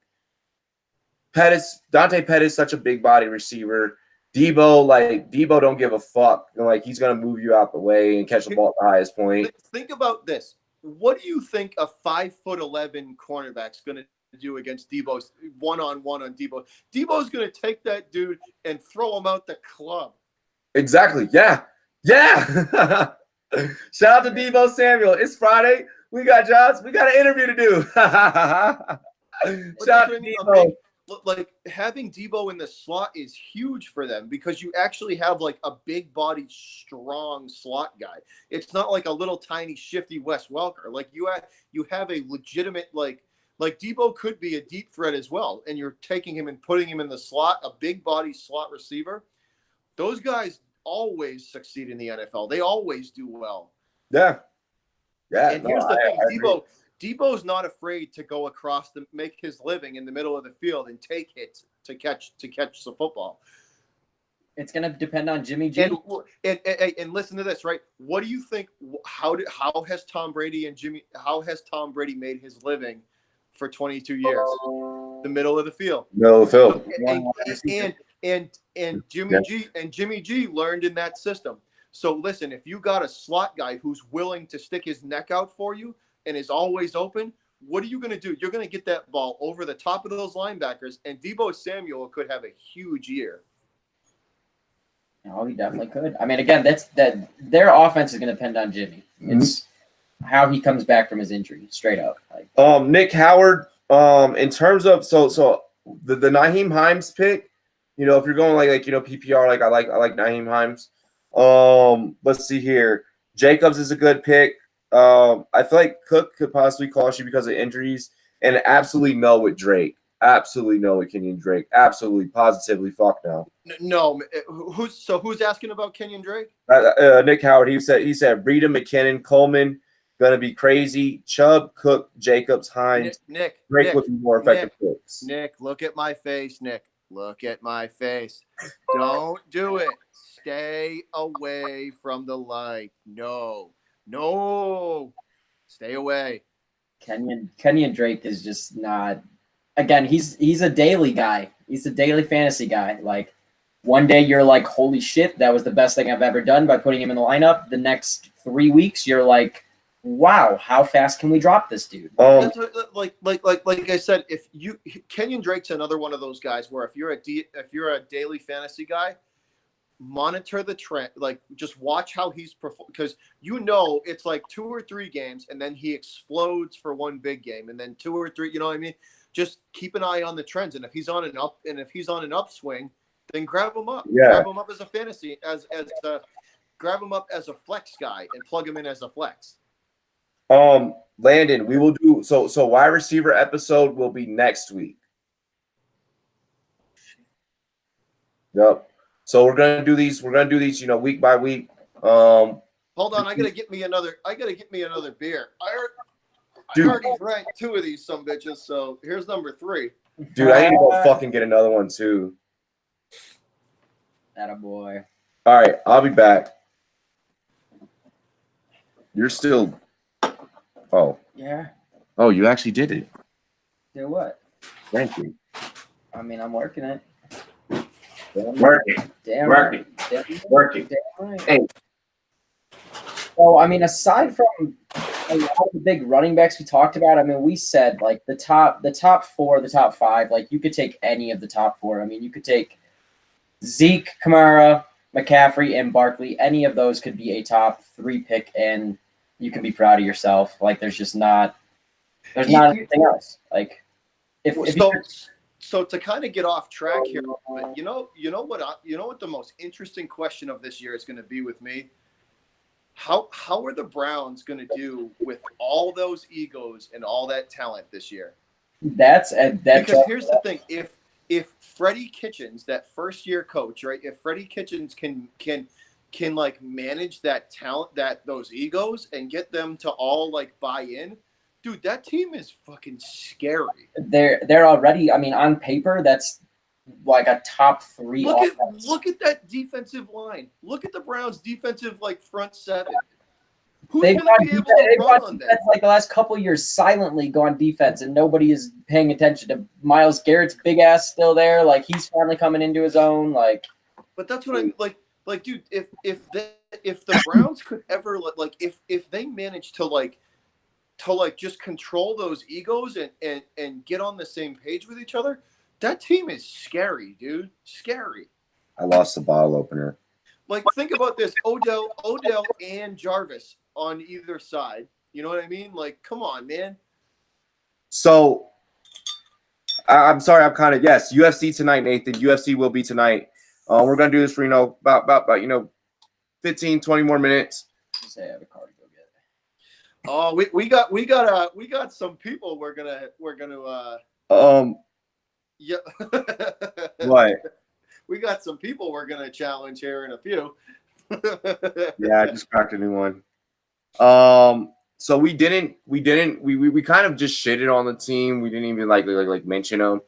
Dante Pettis, such a big body receiver. Debo don't give a fuck. Like, he's gonna move you out the way and catch the ball at the highest point. Think about this. What do you think a 5'11" cornerback's gonna do against Debo's one-on-one on Debo? Debo's gonna take that dude and throw him out the club. Exactly. Yeah. Shout out to Debo Samuel. It's Friday. We got jobs. We got an interview to do. Shout out to Debo. Like, having Debo in the slot is huge for them, because you actually have like a big body, strong slot guy. It's not like a little tiny shifty Wes Welker. Like, you have a legitimate like Debo could be a deep threat as well, and you're taking him and putting him in the slot, a big body slot receiver. Those guys always succeed in the NFL. They always do well. Yeah. And here's the thing, Debo's not afraid to go across to make his living in the middle of the field and take hits to catch the football. It's going to depend on Jimmy G. And listen to this, right? What do you think? How has Tom Brady made his living for 22 years? The middle of the field. Middle of the field. And Jimmy G learned in that system. So listen, if you got a slot guy who's willing to stick his neck out for you and is always open, what are you going to do? You're going to get that ball over the top of those linebackers, and Debo Samuel could have a huge year. Oh, he definitely could. I mean, again, their offense is going to depend on Jimmy. It's how he comes back from his injury, straight up. Nick Howard, in terms of so the Nyheim Hines pick, if you're going like PPR, like I like Naeem Hines. Let's see here. Jacobs is a good pick. I feel like Cook could possibly cost you because of injuries, and absolutely no with Drake. Absolutely no with Kenyon Drake. Absolutely, positively, fuck no. No, who's asking about Kenyon Drake? Nick Howard. He said Breida, McKinnon, Coleman gonna be crazy. Chubb, Cook, Jacobs, Hines. Drake would be more effective picks. Nick, look at my face. Nick, look at my face. Don't do it. Stay away from the light. No, stay away. Kenyon Drake is just not. Again, he's a daily guy. He's a daily fantasy guy. Like one day you're like, holy shit, that was the best thing I've ever done by putting him in the lineup. The next 3 weeks you're like, wow, how fast can we drop this dude? That's like I said, Kenyon Drake's another one of those guys where if you're a daily fantasy guy, monitor the trend, like just watch how he's performed, because it's like 2 or 3 games and then he explodes for one big game and then 2 or 3, you know what I mean? Just keep an eye on the trends, and if he's on an upswing, then grab him up. Yeah. Grab him up as a fantasy grab him up as a flex guy and plug him in as a flex. Landon, we will do so wide receiver episode will be next week. Yep. So we're gonna do these week by week. Hold on, I gotta get me another beer. I already drank 2 of these some bitches, so here's number 3. Dude, I need to go fucking get another one too. Attaboy. All right, I'll be back. You're still. Oh. Yeah. Oh, you actually did it. Do what? Thank you. I mean, I'm working it. Working. Damn Working. Right. Working. Damn right. Hey. So, I mean, aside from a lot of the big running backs we talked about, I mean, we said like the top 4, the top 5, like you could take any of the top 4. I mean, you could take Zeke, Kamara, McCaffrey, and Barkley. Any of those could be a top 3 pick, and you can be proud of yourself. Like there's not anything else. Like so to kind of get off track here, you know what the most interesting question of this year is going to be with me? How are the Browns going to do with all those egos and all that talent this year? Because here's the thing: if Freddie Kitchens, that first year coach, right? If Freddie Kitchens can like manage that talent, those egos, and get them to all like buy in, dude, that team is fucking scary. They're already. I mean, on paper, that's like a top 3. Look at that defensive line. Look at the Browns' defensive like front 7. Who's going to be able to run on that? Like the last couple of years, silently gone defense, and nobody is paying attention to Myles Garrett's big ass still there. Like he's finally coming into his own. Like, but that's what I'm like. Like, dude, if the Browns could ever like if they manage to just control those egos and get on the same page with each other, that team is scary, dude. Scary. I lost the bottle opener. Like, think about this: Odell, and Jarvis on either side. You know what I mean? Like, come on, man. So, I'm sorry. I'm kind of yes. UFC tonight, Nathan. UFC will be tonight. We're gonna do this for about 15, 20 more minutes. Say I have a car to go get. Oh, we got some people we're gonna yeah. What? We got some people we're gonna challenge here in a few. Yeah, I just cracked a new one. So we kind of just shitted on the team. We didn't even like mention them.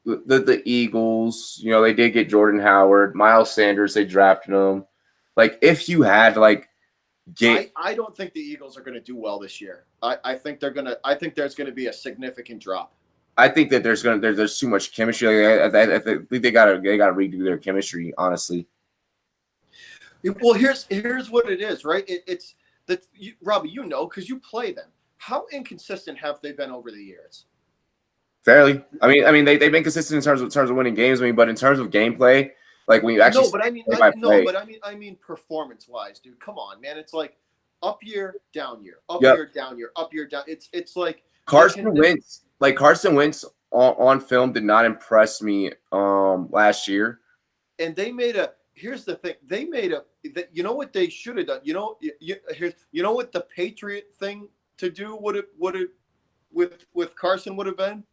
The Eagles, they did get Jordan Howard, Miles Sanders. They drafted him. Like, if you had I don't think the Eagles are going to do well this year. I think there's going to be a significant drop. I think that there's too much chemistry. I think they gotta redo their chemistry, honestly. Well, here's what it is, right? It's that Robbie, because you play them. How inconsistent have they been over the years? Fairly. I mean, they've been consistent in terms of winning games. But in terms of gameplay, like when you actually I mean performance wise, dude. Come on, man. It's like up year, down year, up year, down year, up year, down. It's like Carson Wentz. Like Carson Wentz on film did not impress me last year. And they made a. Here's the thing. They made a. You know what they should have done. You know what the Patriot thing to do would have with Carson would have been.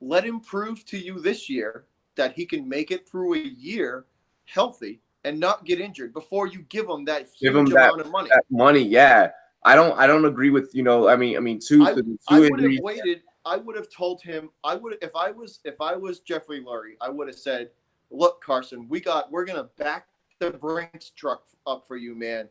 Let him prove to you this year that he can make it through a year healthy and not get injured before you give him that huge amount of money. That money, yeah. I don't agree with I mean two would have waited. I would have told him. If I was Jeffrey Lurie, I would have said, "Look, Carson, we're gonna back the Brinks truck up for you, man.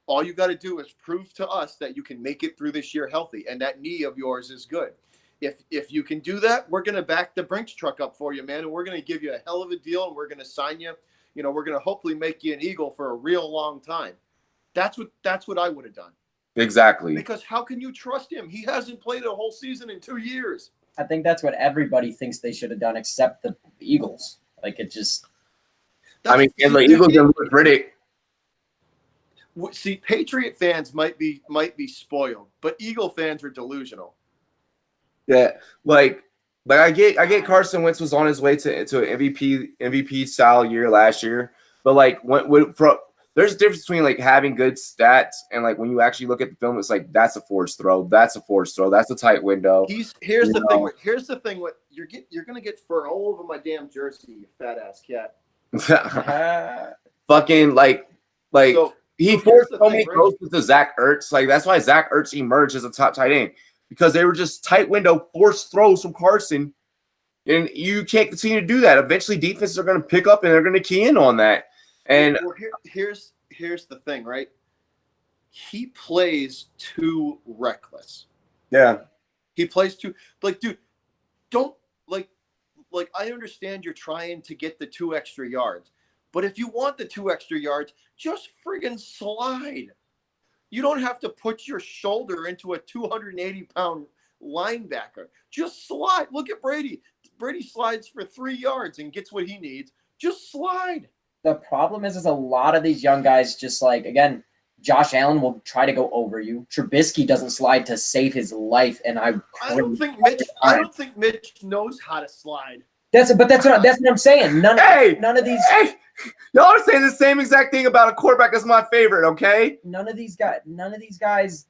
All you got to do is prove to us that you can make it through this year healthy, and that knee of yours is good. If you can do that, we're gonna back the Brinks truck up for you, man, and we're gonna give you a hell of a deal, and we're gonna sign you. We're gonna hopefully make you an Eagle for a real long time." That's what I would have done. Exactly. Because how can you trust him? He hasn't played a whole season in 2 years. I think that's what everybody thinks they should have done, except the Eagles. Like it just. And the Eagles and Louis Riddick. See, Patriot fans might be spoiled, but Eagle fans are delusional. Yeah, like I get Carson Wentz was on his way to an MVP style year last year, but like there's a difference between like having good stats and like when you actually look at the film, it's like that's a forced throw, that's a tight window. Here's the thing. What you're gonna get fur all over my damn jersey, you fat ass cat. Fucking so he forced so many throws to Zach Ertz. Like that's why Zach Ertz emerged as a top tight end because they were just tight window forced throws from Carson, and you can't continue to do that. Eventually, defenses are going to pick up and they're going to key in on that. And here's the thing, right? He plays too reckless. Yeah, he plays too dude. Don't like I understand you're trying to get the 2 extra yards, but if you want the 2 extra yards, just friggin' slide. You don't have to put your shoulder into a 280-pound linebacker. Just slide. Look at Brady. Brady slides for 3 yards and gets what he needs. Just slide. The problem is a lot of these young guys just like, again, Josh Allen will try to go over you. Trubisky doesn't slide to save his life, and I don't think Mitch knows how to slide. That's what I'm saying. None of these. Hey, y'all are saying the same exact thing about a quarterback that's my favorite. Okay. None of these guys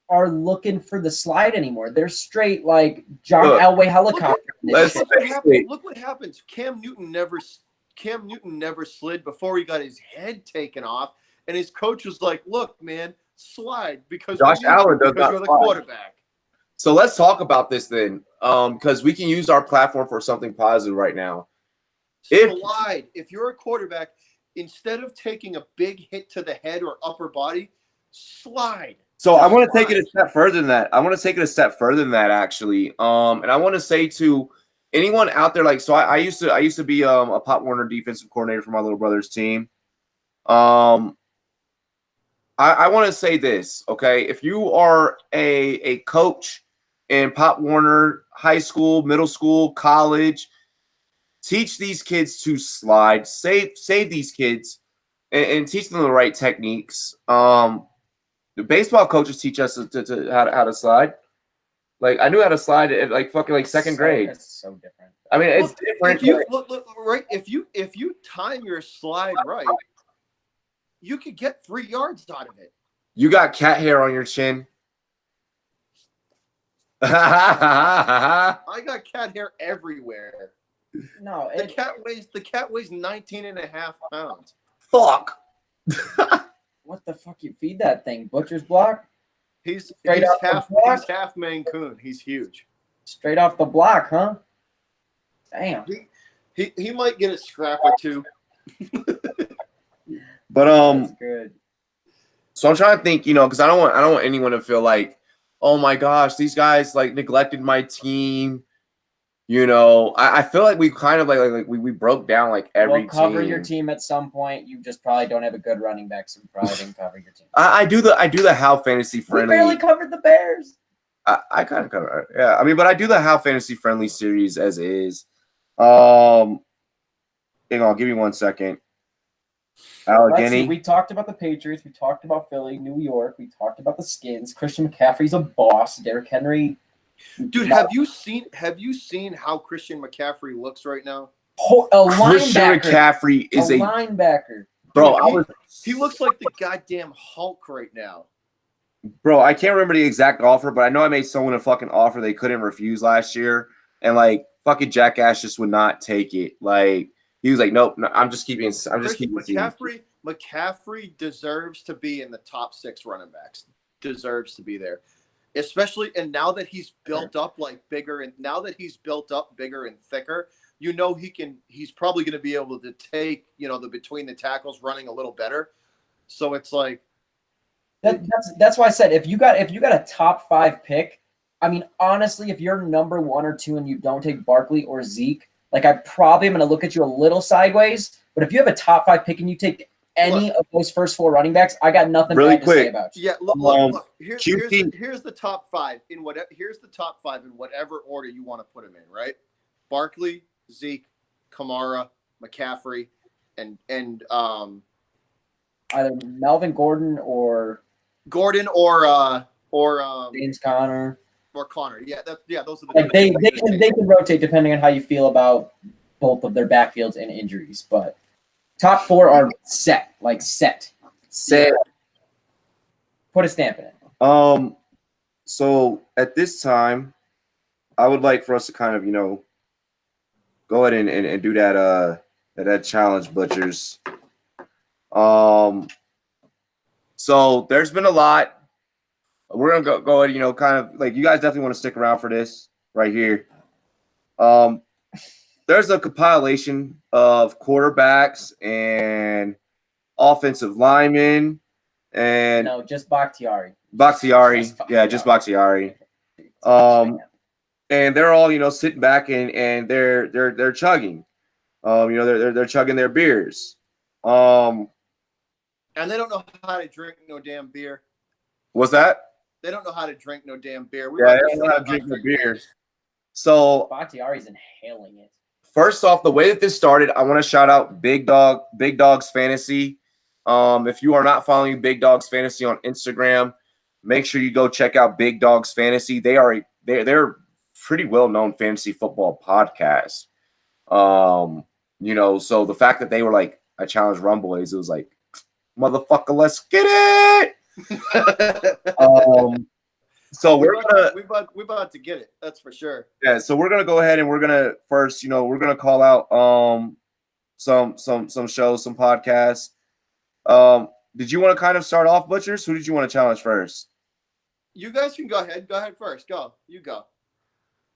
are looking for the slide anymore. They're straight like John Elway helicopter. Look what happens. Cam Newton never slid before he got his head taken off, and his coach was like, "Look, man, slide because Josh Allen does not you're the slide. quarterback." So let's talk about this then, because we can use our platform for something positive right now. Slide. If you're a quarterback, instead of taking a big hit to the head or upper body, slide. So I want to take it a step further than that. Actually. And I want to say to anyone out there, like, so I used to be a Pop Warner defensive coordinator for my little brother's team. I want to say this, okay? If you are a coach in Pop Warner high school, middle school, college, teach these kids to slide, save these kids, and teach them the right techniques. The baseball coaches teach us to how to slide. Like I knew how to slide at like second grade. That's so different. I mean, it's different. If you time your slide right, you could get 3 yards out of it. You got cat hair on your chin. I got cat hair everywhere. No, the cat weighs 19.5 pounds. Fuck. What the fuck? You feed that thing? Butcher's block? He's half Maine Coon. He's huge. Straight off the block, huh? Damn. He might get a scrap or two. But That's good. So I'm trying to think, because I don't want anyone to feel like, oh my gosh, these guys like neglected my team. I feel like we kind of like we broke down like every team. We'll cover your team at some point. You just probably don't have a good running back, so we probably didn't cover your team. I do the how fantasy friendly. We barely covered the Bears. I kind of cover it. Yeah. I mean, but I do the how fantasy friendly series as is. Hang on, give me 1 second. Allegheny. We talked about the Patriots. We talked about Philly, New York. We talked about the Skins. Christian McCaffrey's a boss. Derrick Henry Dude, have you seen how Christian McCaffrey looks right now? Christian McCaffrey is a linebacker. Bro, Dude, he looks like the goddamn Hulk right now. Bro, I can't remember the exact offer, but I know I made someone a fucking offer they couldn't refuse last year, and like fucking jackass just would not take it. Like he was like, nope, no, I'm just keeping. McCaffrey deserves to be in the top 6 running backs. Deserves to be there, especially and now that he's built up bigger and thicker. You know he's probably going to be able to take, the between the tackles running a little better. So it's like that's why I said if you got a top 5 pick, I mean honestly, if you're number 1 or 2 and you don't take Barkley or Zeke, like I probably am going to look at you a little sideways. But if you have a top 5 pick and you take any of those first 4 running backs, I got nothing bad to say about you. Yeah, look. Here's the top 5 in whatever. Here's the top 5 in whatever order you want to put them in. Right? Barkley, Zeke, Kamara, McCaffrey, and either Melvin Gordon or James Conner or Connor. Yeah, those are the like they can rotate depending on how you feel about both of their backfields and injuries, but top 4 are set. Set. Put a stamp in it. So at this time, I would like for us to kind of, go ahead and do that challenge, Butchers. So there's been a lot. We're gonna go ahead, kind of like you guys definitely want to stick around for this right here. There's a compilation of quarterbacks and offensive linemen and no, just Bakhtiari. Just Bakhtiari. And they're all sitting back and they're chugging. They're chugging their beers. And they don't know how to drink no damn beer. What's that? They don't know how to drink no damn beer. They don't know how to drink no beer. So Bakhtiari's inhaling it. First off, the way that this started, I want to shout out Big Dogs Fantasy. If you are not following Big Dogs Fantasy on Instagram, make sure you go check out Big Dogs Fantasy. They're pretty well-known fantasy football podcast. So the fact that they were like, I challenged Rumboyz, it was like, motherfucker, let's get it. So we're about to get it. That's for sure. Yeah. So we're gonna go ahead and we're gonna first, we're gonna call out some shows, some podcasts. Did you want to kind of start off, Butchers? Who did you want to challenge first? You guys can go ahead. Go ahead first. Go. You go.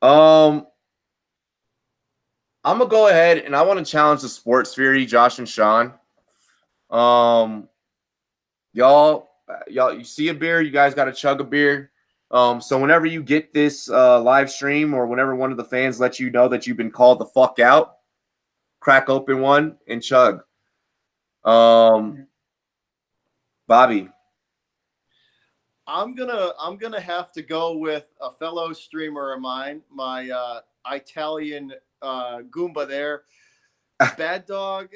I'm gonna go ahead and I want to challenge the Sports Fury, Josh and Sean. Y'all, you see a beer, you guys got to chug a beer. So whenever you get this live stream or whenever one of the fans lets you know that you've been called the fuck out, crack open one and chug. Bobby. I'm gonna have to go with a fellow streamer of mine, my Italian Goomba there, Bad Dog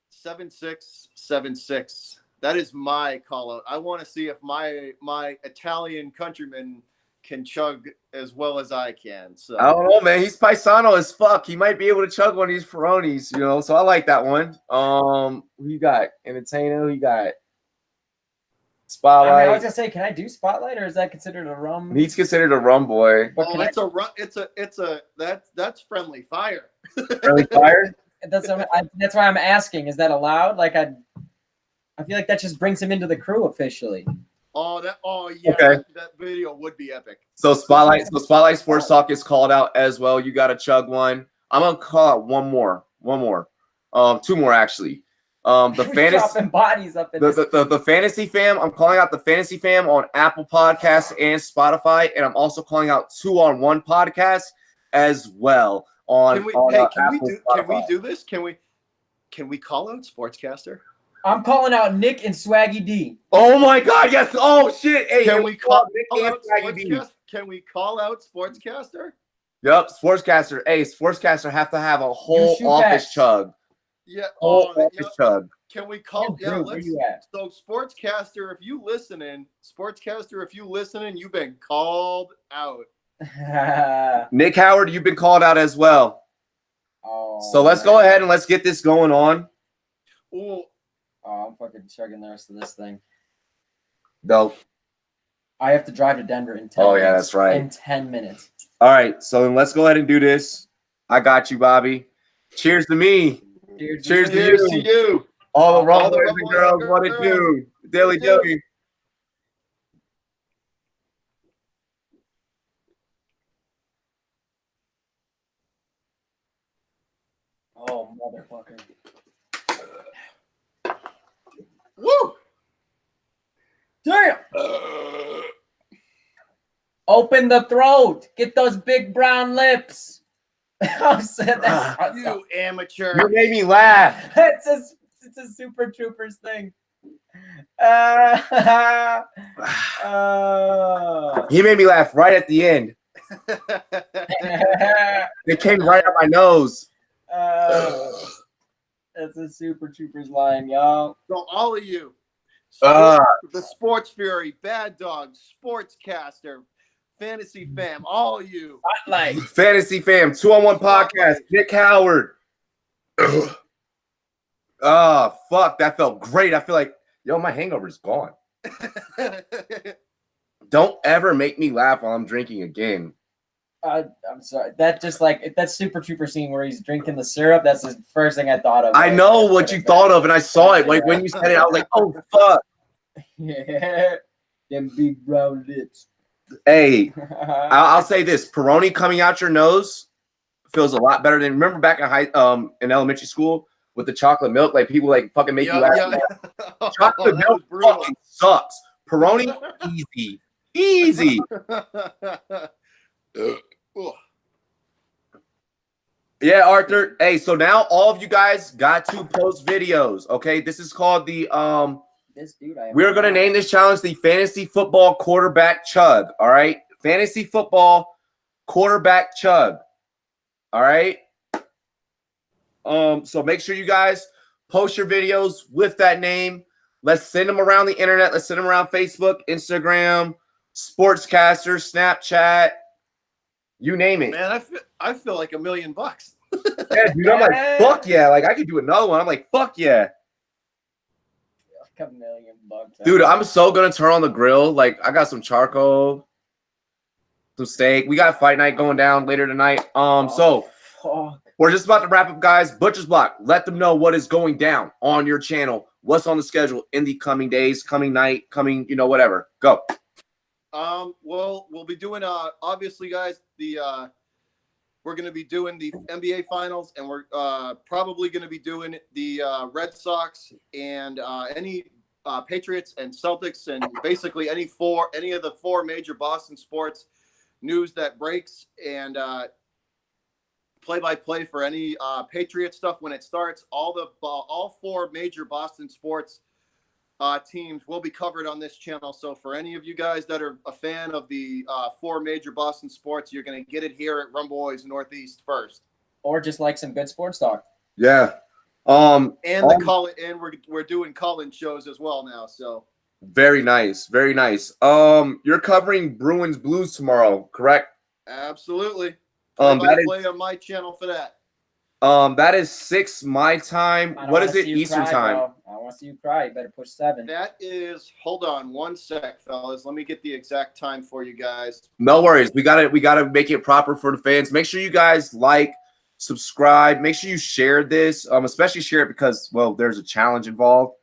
7676. That is my call out. I want to see if my Italian countryman can chug as well as I can. So I don't know, man. He's paisano as fuck. He might be able to chug one of these Peronis, So I like that one. Who you got? Entertainer. Who you got? Spotlight. I was gonna say, can I do Spotlight, or is that considered a rum? He's considered a rum boy. That's friendly fire. Friendly fire. That's why I'm asking. Is that allowed? Like I feel like that just brings him into the crew officially. Oh yeah. Okay. That video would be epic. So Spotlight Sports Talk is called out as well. You got to chug one. I'm gonna call out one more. Two more actually. The fantasy bodies up in the fantasy fam. I'm calling out the fantasy fam on Apple Podcasts and Spotify, and I'm also calling out 2-on-1 podcast as well. Can we do this? Can we call out Sportscaster? I'm calling out Nick and Swaggy D. Oh my God! Yes. Oh shit! Hey, can we call Nick and Swaggy D? Can we call out Sportscaster? Yep, Sportscaster. Hey, Sportscaster have to have a whole office chug. Yeah. Office chug. Can we call? Drew, where you at? So Sportscaster, if you listening, you've been called out. Nick Howard, you've been called out as well. Oh, so let's go ahead and let's get this going on. Ooh. Oh, I'm fucking chugging the rest of this thing. Dope. I have to drive to Denver in 10 Oh, minutes. yeah, that's right. In 10 minutes. All right, so then let's go ahead and do this. I got you, Bobby. Cheers to me. Cheers to you. All the Rumboyz and girls, what it do? Dilly dilly. Oh, motherfucker. Woo! Damn! Open the throat. Get those big brown lips. I said that. You amateur. You made me laugh. It's a Super Troopers thing. He made me laugh right at the end. It came right out my nose. That's a Super Troopers line, y'all. So all of you, the Sports Fury, Bad Dog, Sportscaster, Fantasy Fam, all of you. Like Fantasy Fam, 2-on-1 podcast, Nick Howard. Oh, fuck. That felt great. I feel like, yo, my hangover's gone. Don't ever make me laugh while I'm drinking again. I'm sorry. That just like that Super Trooper scene where he's drinking the syrup. That's the first thing I thought of. I know what you thought of, and I saw it. Like when you said it, I was like, "Oh fuck!" Yeah, them big brown lips. Hey, I'll say this: Peroni coming out your nose feels a lot better than. Remember back in elementary school with the chocolate milk, like people like fucking make you laugh. Yeah. Chocolate milk fucking sucks. Peroni, easy. Yeah, Arthur. Hey, so now all of you guys got to post videos. Okay, this is called the This dude, we're gonna name this challenge the Fantasy Football Quarterback Chug. All right, Fantasy Football Quarterback Chug. All right. So make sure you guys post your videos with that name. Let's send them around the internet. Let's send them around Facebook, Instagram, Sportscaster, Snapchat. You name it. Man, I feel like $1 million. Yeah, dude, I'm like, fuck yeah. Like, I could do another one. I'm like, fuck yeah. Like $1 million. Dude, I'm so going to turn on the grill. Like, I got some charcoal, some steak. We got fight night going down later tonight. So we're just about to wrap up, guys. Butcher's Block, let them know what is going down on your channel. What's on the schedule in the coming days, coming night, coming, whatever. Go. Well, we'll be doing obviously, guys, we're going to be doing the NBA Finals, and we're probably going to be doing the Red Sox and any Patriots and Celtics, and basically any of the four major Boston sports news that breaks, and play-by-play for any Patriot stuff when it starts. All four major Boston sports teams will be covered on this channel. So for any of you guys that are a fan of the four major Boston sports, you're going to get it here at Rumboyz Northeast first. Or just like some good sports talk. Yeah. And we're doing call-in shows as well now. So very nice. Very nice. You're covering Bruins Blues tomorrow, correct? Absolutely. Play on my channel for that. That is 6 my time. What is it? Eastern time. Bro. I want to see you cry. You better push 7. That is. Hold on one sec, fellas. Let me get the exact time for you guys. No worries. We gotta make it proper for the fans. Make sure you guys like, subscribe. Make sure you share this. Especially share it because there's a challenge involved.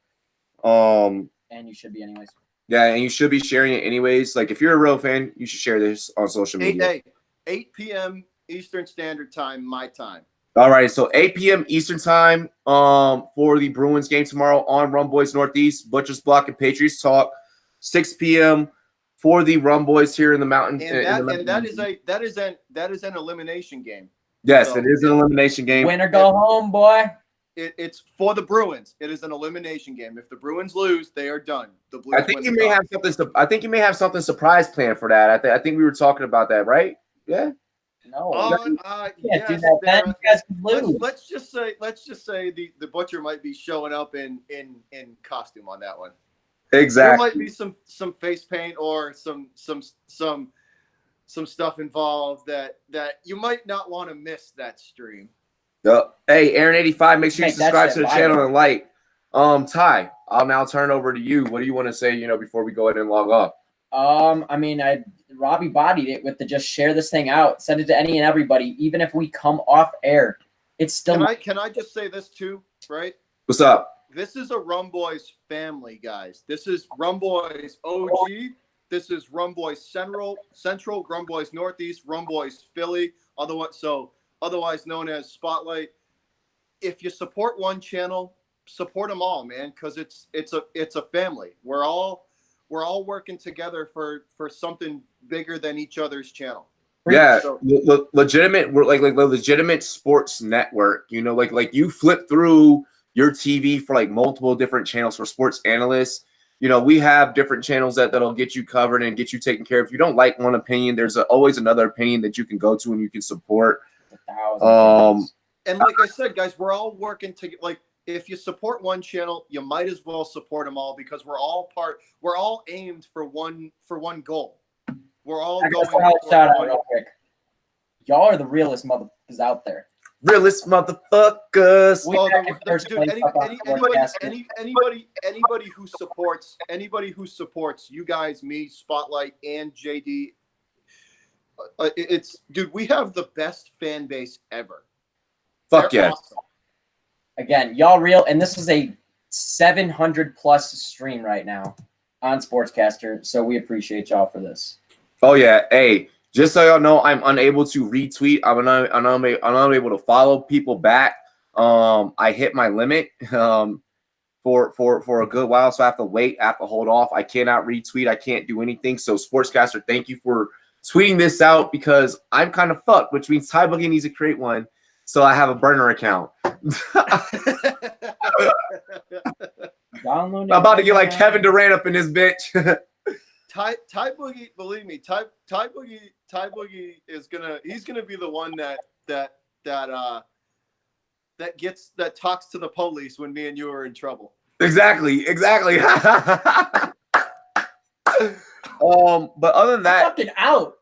And you should be anyways. Yeah, and you should be sharing it anyways. Like if you're a real fan, you should share this on social media. 8 p.m. Eastern Standard Time, my time. All right, so 8 p.m. Eastern time for the Bruins game tomorrow on Rumboyz Northeast, Butcher's Block and Patriots Talk. 6 p.m. for the Rumboyz here in the mountain. And that is an elimination game. Yes, so it is an elimination game. Win or go home, boy. It's for the Bruins. It is an elimination game. If the Bruins lose, they are done. The Blues I think you may have something. I think you may have something surprise planned for that. I think we were talking about that, right? Yeah. No. Yes, do that. Then you guys can lose. Let's just say the Butcher might be showing up in costume on that one. Exactly. There might be some face paint or some some stuff involved that you might not want to miss that stream. Yep. Hey, Aaron85, make sure you subscribe to the channel and like. Ty, I'll now turn over to you. What do you want to say, before we go ahead and log off? I mean, Robbie bodied it with the just share this thing out, send it to any and everybody, even if we come off air. It's still. Can I just say this too, right? What's up? This is a Rumboyz family, guys. This is Rumboyz OG. This is Rumboyz Central, Rumboyz Northeast, Rumboyz Philly, otherwise known as Spotlight. If you support one channel, support them all, man, because it's a family. We're all working together for something bigger than each other's channel. Yeah, so, legitimate. We're like the legitimate sports network. Like you flip through your TV for like multiple different channels for sports analysts. We have different channels that'll get you covered and get you taken care of. If you don't like one opinion, there's always another opinion that you can go to and you can support. And like I said, guys, we're all working to like. If you support one channel, you might as well support them all because we're all aimed for one goal. We're all going. Shout out real quick. Y'all are the realest motherfuckers out there. Realest motherfuckers. Anybody who supports you guys, me, Spotlight, and JD. We have the best fan base ever. Fuck yeah. Awesome. Again, y'all real, and this is a 700+ stream right now on Sportscaster, so we appreciate y'all for this. Oh yeah, hey, just so y'all know, I'm unable to retweet. I'm unable to follow people back. I hit my limit for a good while, so I have to wait. I have to hold off. I cannot retweet. I can't do anything. So Sportscaster, thank you for tweeting this out because I'm kind of fucked, which means Ty Boogie needs to create one. So I have a burner account. I'm about to get like Kevin Durant up in this bitch. Ty Boogie, believe me, Ty Boogie is gonna be the one that talks to the police when me and you are in trouble. Exactly. But other than that, I'm fucking out.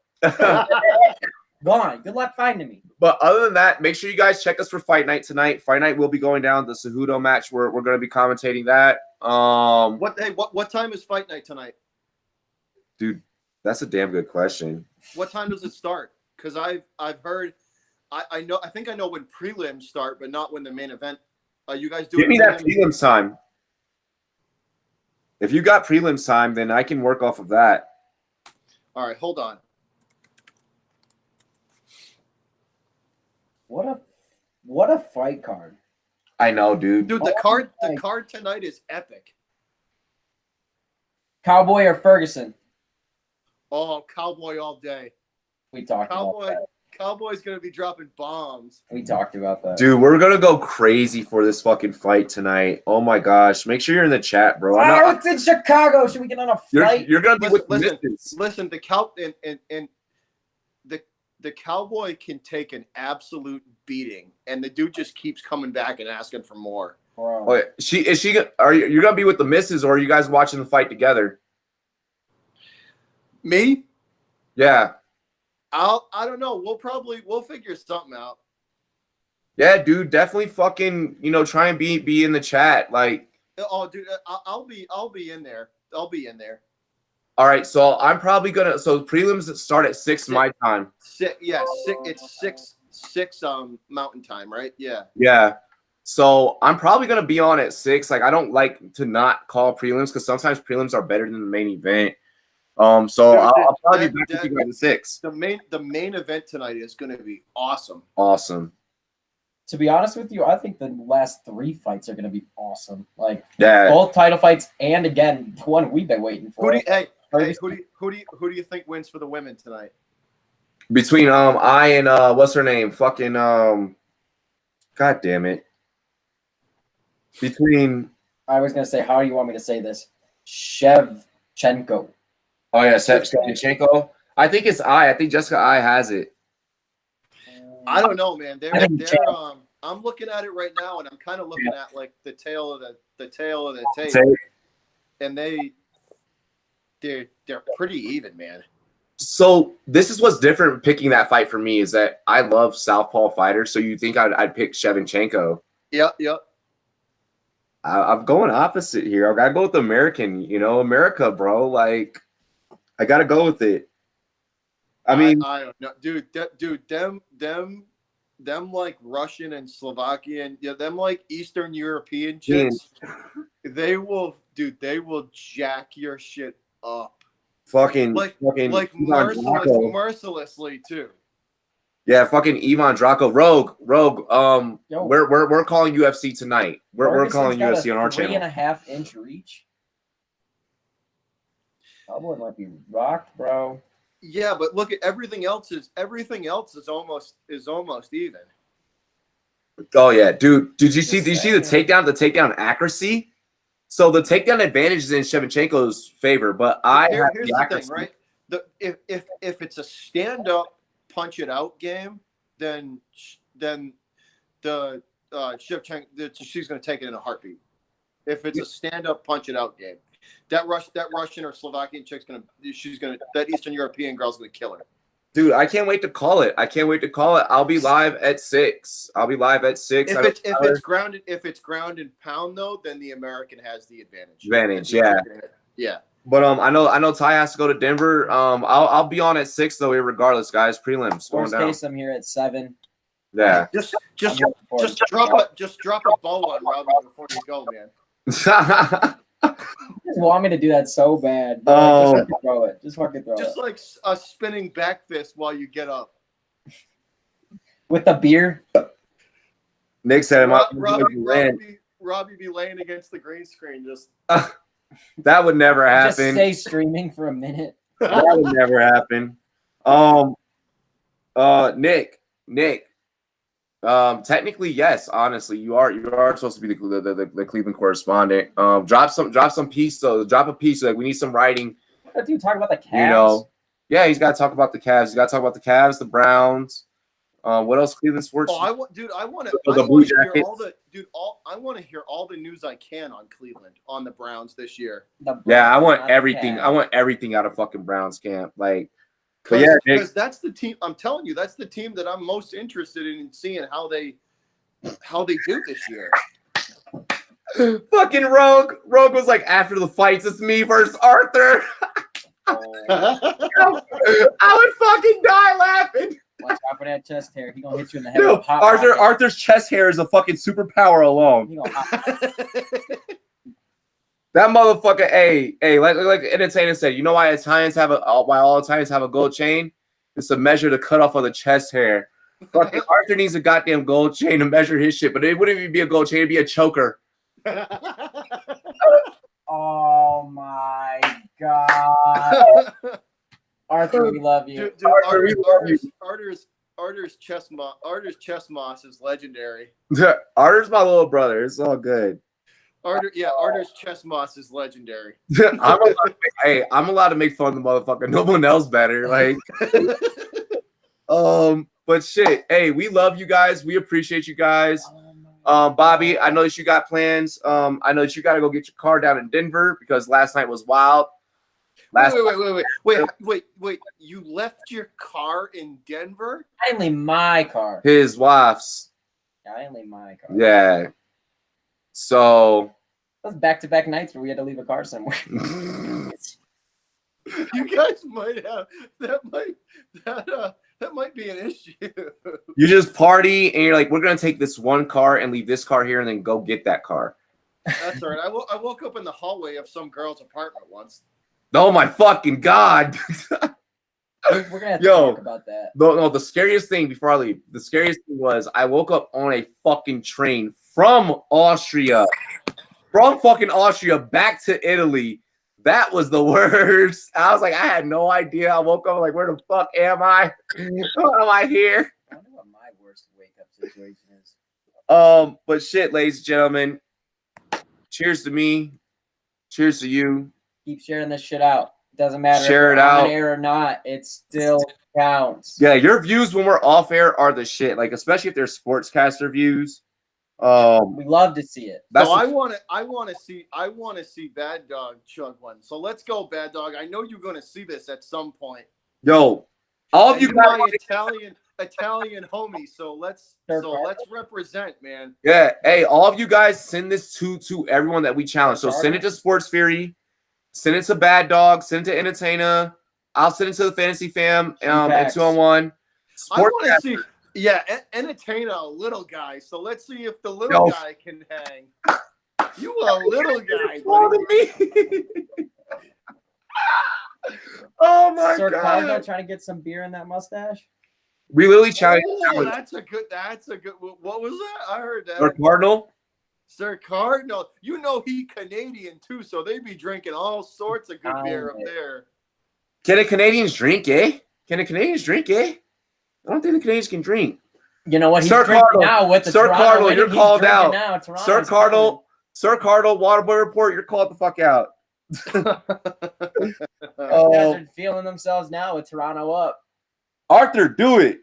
Gone. Good luck finding me. But other than that, make sure you guys check us for Fight Night tonight. Fight Night will be going down the Cejudo match. We're going to be commentating that. What time is Fight Night tonight? Dude, that's a damn good question. What time does it start? Because I've heard, I think I know when prelims start, but not when the main event. You guys do. Give me that prelims time. If you got prelims time, then I can work off of that. All right, hold on. What a fight card. I know, dude. Dude, the card tonight is epic. Cowboy or Ferguson? Oh, Cowboy all day. We talked about that. Cowboy's going to be dropping bombs. We talked about that. Dude, we're going to go crazy for this fucking fight tonight. Oh, my gosh. Make sure you're in the chat, bro. It's in Chicago. Should we get on a flight? You're going to be with Listen, the Cowboy can take an absolute beating, and the dude just keeps coming back and asking for more. Wow. Oh, you're going to be with the missus, or are you guys watching the fight together? Me? Yeah. I don't know. We'll figure something out. Yeah, dude, definitely fucking, try and be in the chat. Like, oh, dude, I'll be in there. I'll be in there. All right, so I'm probably gonna. So prelims start at 6 my time. It's six Mountain Time, right? Yeah. Yeah. So I'm probably gonna be on at 6. Like, I don't like to not call prelims because sometimes prelims are better than the main event. So dude, I'll probably be back with you guys at 6. The main event tonight is gonna be awesome. Awesome. To be honest with you, I think the last 3 fights are going to be awesome. Like, yeah, both title fights, and again, the one we've been waiting for. Who do you think wins for the women tonight? Between I and what's her name? Fucking God damn it. Between I was gonna say, how do you want me to say this? Shevchenko. Oh yeah, Shevchenko. I think it's I. I think Jessica I has it. I don't know, man. I'm looking at it right now, and I'm kind of looking at like the tail of the tape, and they're pretty even, man. So this is what's different picking that fight for me is that I love southpaw fighters. So you think I'd pick Shevchenko? Yep. I'm going opposite here. I gotta go with American. America, bro. Like, I gotta go with it. I mean, I don't know, dude. Them like Russian and Slovakian, them like Eastern European chicks. They will jack your shit up. fucking mercilessly too. Yeah, fucking Ivan Draco, Rogue. Yo. We're calling UFC tonight. We're calling UFC on our channel. 3.5 inch reach. That one might be rocked, bro. Yeah, but look at everything else is almost even. Oh yeah, dude. Did you see the takedown accuracy? So the takedown advantage is in Shevchenko's favor, but here's the thing, right? If it's a stand up punch it out game, then the Shevchenko, she's going to take it in a heartbeat. If it's a stand up punch it out game, that Russian or Slovakian chick's that Eastern European girl's gonna kill her. Dude, I can't wait to call it. I'll be live at 6. If it's ground and pound though, then the American has the advantage. Yeah. But I know Ty has to go to Denver. I'll be on at 6 though, regardless, guys. Prelims going down. Worst case, I'm here at 7. Yeah. Just drop a bow on Robbie before you go, man. You just want me to do that so bad. Just fucking throw it. Just like a spinning back fist while you get up. With a beer. Nick said, Robbie be laying against the green screen. Just that would never happen. Just stay streaming for a minute. That would never happen. Nick. Technically, yes. Honestly, you are supposed to be the Cleveland correspondent. Drop some piece though. Drop a piece. Like, we need some writing. That dude talk about the Cavs. Yeah, he's got to talk about the Cavs. He's got to talk about the Cavs, the Browns. What else? Cleveland sports. I want to hear all the news I can on Cleveland, on the Browns this year. I want everything. I want everything out of fucking Browns camp. Like. Because that's the team. I'm telling you, that's the team that I'm most interested in seeing how they do this year. Fucking Rogue was like, after the fights, it's me versus Arthur. I would fucking die laughing. Watch out for that chest hair. He gonna hit you in the head. No, Arthur's chest hair is a fucking superpower alone. That motherfucker, like Entertainer said, you know why all Italians have a gold chain? It's a measure to cut off of the chest hair. Fucking Arthur needs a goddamn gold chain to measure his shit, but it wouldn't even be a gold chain, it'd be a choker. Oh my god. Arthur, we love you. Dude, Arthur's chest moss is legendary. Arthur's my little brother. It's all good. Arthur's chest moss is legendary. I'm allowed to make fun of the motherfucker. No one else better. Like, but shit. Hey, we love you guys. We appreciate you guys. Bobby, I know that you got plans. I know that you got to go get your car down in Denver because last night was wild. Wait. You left your car in Denver? Only my car. His wife's. Yeah, only my car. Yeah. So that's back-to-back nights where we had to leave a car somewhere. You guys might have that might be an issue. You just party and you're like, we're gonna take this one car and leave this car here and then go get that car. That's all right. I woke up in the hallway of some girl's apartment once. Oh my fucking god. We're gonna have to talk about that. No, the scariest thing before I leave, was I woke up on a fucking train from Austria back to Italy. That was the worst. I was like, I had no idea. I woke up like, where the fuck am I? Why am I here? I wonder what my worst wake up situation is. But shit, ladies and gentlemen, cheers to me. Cheers to you. Keep sharing this shit out. Doesn't matter Share if it we're out. on air or not. It still counts. Yeah, your views when we're off air are the shit. Like, especially if they're sportscaster views. We love to see it. So I want to see Bad Dog chug one. So let's go, Bad Dog. I know you're going to see this at some point. Yo, all of you guys, my Italian homie. So let's represent, man. Yeah, hey, all of you guys, send this to everyone that we challenge. So send it to Sports Fury, send it to Bad Dog, send it to Entertainer. I'll send it to the Fantasy Fam and 2-on-1. I want to see, entertain a little guy. So let's see if the little guy can hang. You a little guy, buddy. Oh my Sir God! Cargo trying to get some beer in that mustache. We literally challenged. Oh, that's a good. What was that? I heard that. Sir Cardinal. Sir Cardinal. You know he Canadian too, so they be drinking all sorts of good beer up there. Can the Canadians drink, eh? Can the Canadians drink, eh? I don't think the Canadians can drink. You know what? He's drinking now with the Sir Toronto Cardinal, winning. you're called out. Now. Sir Cardinal, Waterboy Report, you're called the fuck out. You guys are feeling themselves now with Toronto up. Arthur, do it.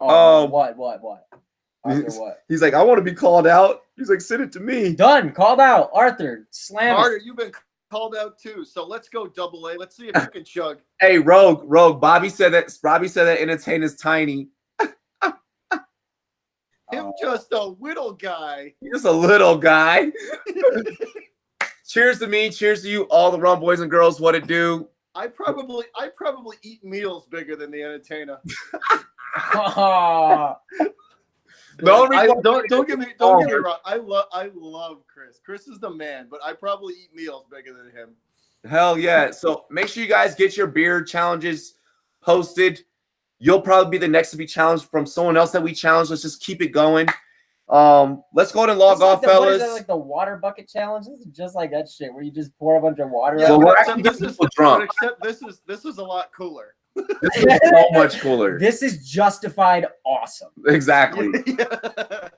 Oh, what? Arthur, what? He's like, I want to be called out. He's like, send it to me. Done. Called out. Arthur, slam Arthur, it. you've been called out too. So let's go double A. Let's see if you can chug. Hey, Rogue. Bobby said that Entertainer's tiny. Him just a little guy. Just a little guy. Cheers to me. Cheers to you, all the Rumboyz and girls. What it do? I probably eat meals bigger than the Entertainer. Don't get me wrong. I love Chris. Chris is the man, but I probably eat meals bigger than him. Hell yeah. So make sure you guys get your beer challenges posted. You'll probably be the next to be challenged from someone else that we challenge. Let's just keep it going. Let's go ahead and log off, fellas. What is that, like the water bucket challenge? This is just like that shit where you just pour a bunch of water. Yeah, out. well, this is a lot cooler. This is so much cooler. This is justified awesome. Exactly.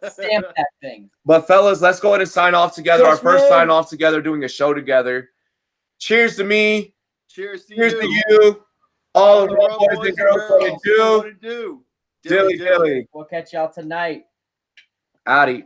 Stamp that thing. But fellas, let's go ahead and sign off together. Cheers, Our first man. sign off together, doing a show together. Cheers to me. Cheers to to you. All of the boys and girls what it do. Do. Dilly dilly. We'll catch y'all tonight. Howdy.